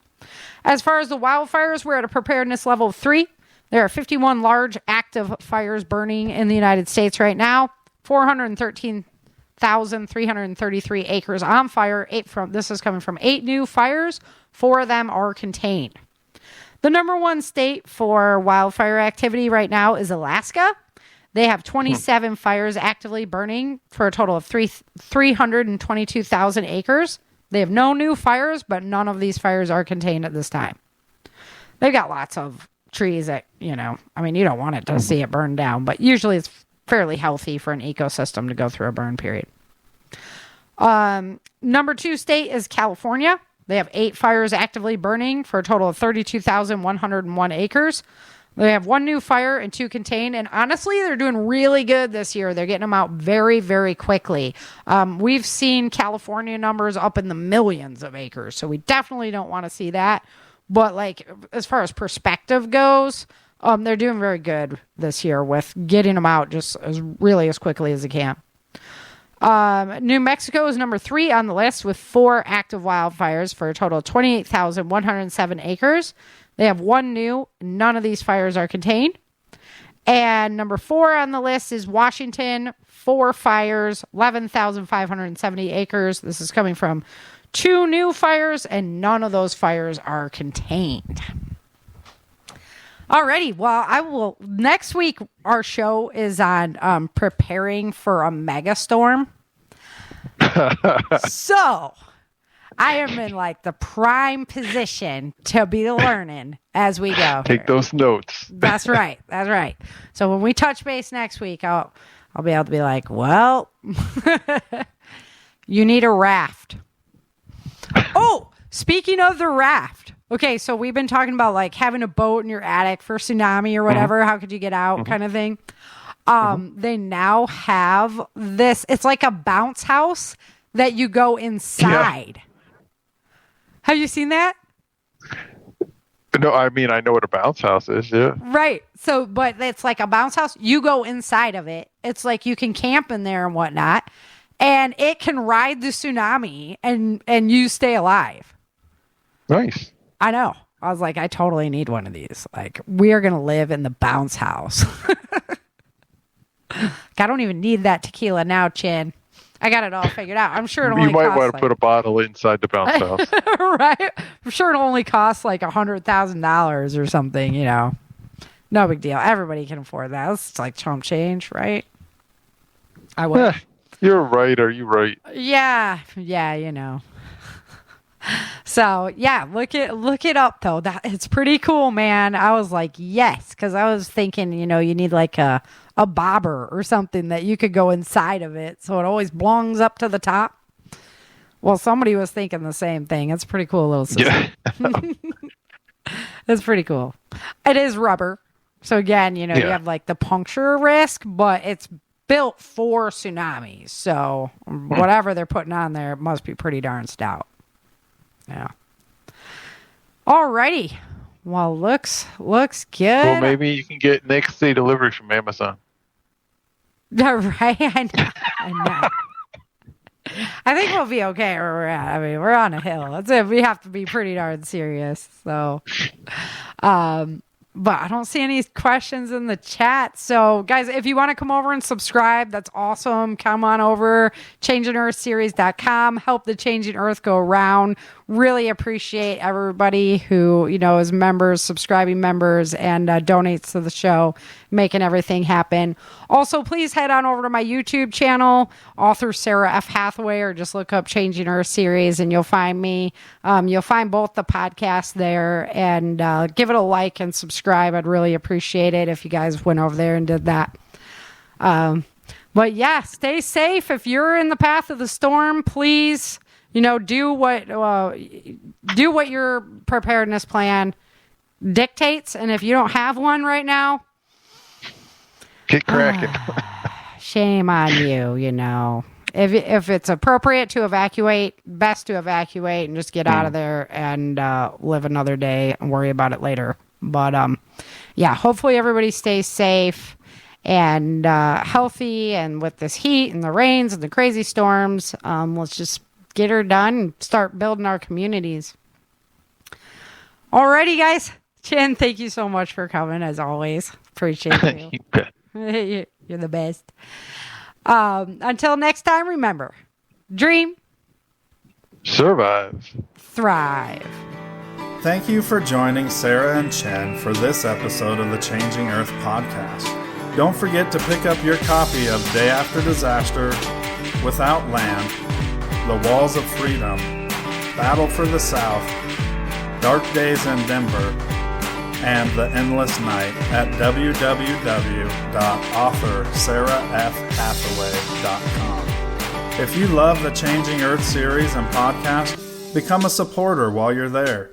As far as the wildfires, we're at a preparedness level of 3. There are 51 large active fires burning in the United States right now. 413,333 acres on fire. This is coming from 8 new fires. 4 of them are contained. The number one state for wildfire activity right now is Alaska. They have 27 fires actively burning for a total of 322,000 acres. They have no new fires, but none of these fires are contained at this time. They've got lots of trees that, you don't want it to see it burn down, but usually it's fairly healthy for an ecosystem to go through a burn period. Number 2 state is California. They have 8 fires actively burning for a total of 32,101 acres. They have 1 new fire and 2 contained. And honestly, they're doing really good this year. They're getting them out very, very quickly. We've seen California numbers up in the millions of acres. So we definitely don't want to see that. But as far as perspective goes, they're doing very good this year with getting them out just as quickly as they can. New Mexico is number 3 on the list with 4 active wildfires for a total of 28,107 acres. They have 1 new. None of these fires are contained. And number 4 on the list is Washington. 4 fires, 11,570 acres. This is coming from 2 new fires, and none of those fires are contained. Alrighty, well, next week our show is on preparing for a megastorm. So I am in the prime position to be learning as we go. Take those notes. That's right. So when we touch base next week, I'll be able to be like, well, you need a raft. Oh, speaking of the raft. Okay, so we've been talking about having a boat in your attic for tsunami or whatever. How could you get out kind of thing. They now have this. It's like a bounce house that you go inside. Yeah. Have you seen that? No, I know what a bounce house is. Yeah. Right. So, but it's like a bounce house. You go inside of it. It's like you can camp in there and whatnot. And it can ride the tsunami and you stay alive. Nice. I know. I was like, I totally need one of these. We are going to live in the bounce house. I don't even need that tequila now, Chin. I got it all figured out. I'm sure it only costs... You might want to put a bottle inside the bounce house. Right? I'm sure it only costs $100,000 or something, No big deal. Everybody can afford that. It's like chump change, right? I would. You're right. Are you right? Yeah, So yeah, look it up though. It's pretty cool, man. I was like, yes, because I was thinking, you need a bobber or something that you could go inside of it, so it always belongs up to the top. Well, somebody was thinking the same thing. It's a pretty cool little system. Yeah. It's pretty cool. It is rubber. So again, you have like the puncture risk, but it's built for tsunamis. So whatever they're putting on there must be pretty darn stout. Yeah. Alrighty. Well, looks good. Well, maybe you can get next day delivery from Amazon. Right? I know. I think we'll be okay where we're at. I mean, we're on a hill. That's it. We have to be pretty darn serious. So, but I don't see any questions in the chat. So, guys, if you want to come over and subscribe, that's awesome. Come on over, changingearthseries.com. Help the Changing Earth go around. Really appreciate everybody who, is members, subscribing members, and donates to the show, making everything happen. Also, please head on over to my YouTube channel, author Sarah F. Hathaway, or just look up Changing Earth Series and you'll find me. You'll find both the podcasts there, and give it a like and subscribe. I'd really appreciate it if you guys went over there and did that. But yeah, stay safe. If you're in the path of the storm, please, do what your preparedness plan dictates. And if you don't have one right now, get cracking. Shame on you. If it's appropriate to evacuate, best to evacuate and just get out of there and live another day and worry about it later. But yeah, hopefully everybody stays safe and healthy. And with this heat and the rains and the crazy storms, let's just get her done and start building our communities. Alrighty, guys. Chen, thank you so much for coming, as always. Appreciate you. You bet. You're the best. Until next time, remember, dream, survive, thrive. Thank you for joining Sarah and Chen for this episode of the Changing Earth podcast. Don't forget to pick up your copy of Day After Disaster, Without Land, The Walls of Freedom, Battle for the South, Dark Days in Denver, and The Endless Night at www.authorSarahFHathaway.com. If you love the Changing Earth series and podcast, become a supporter while you're there.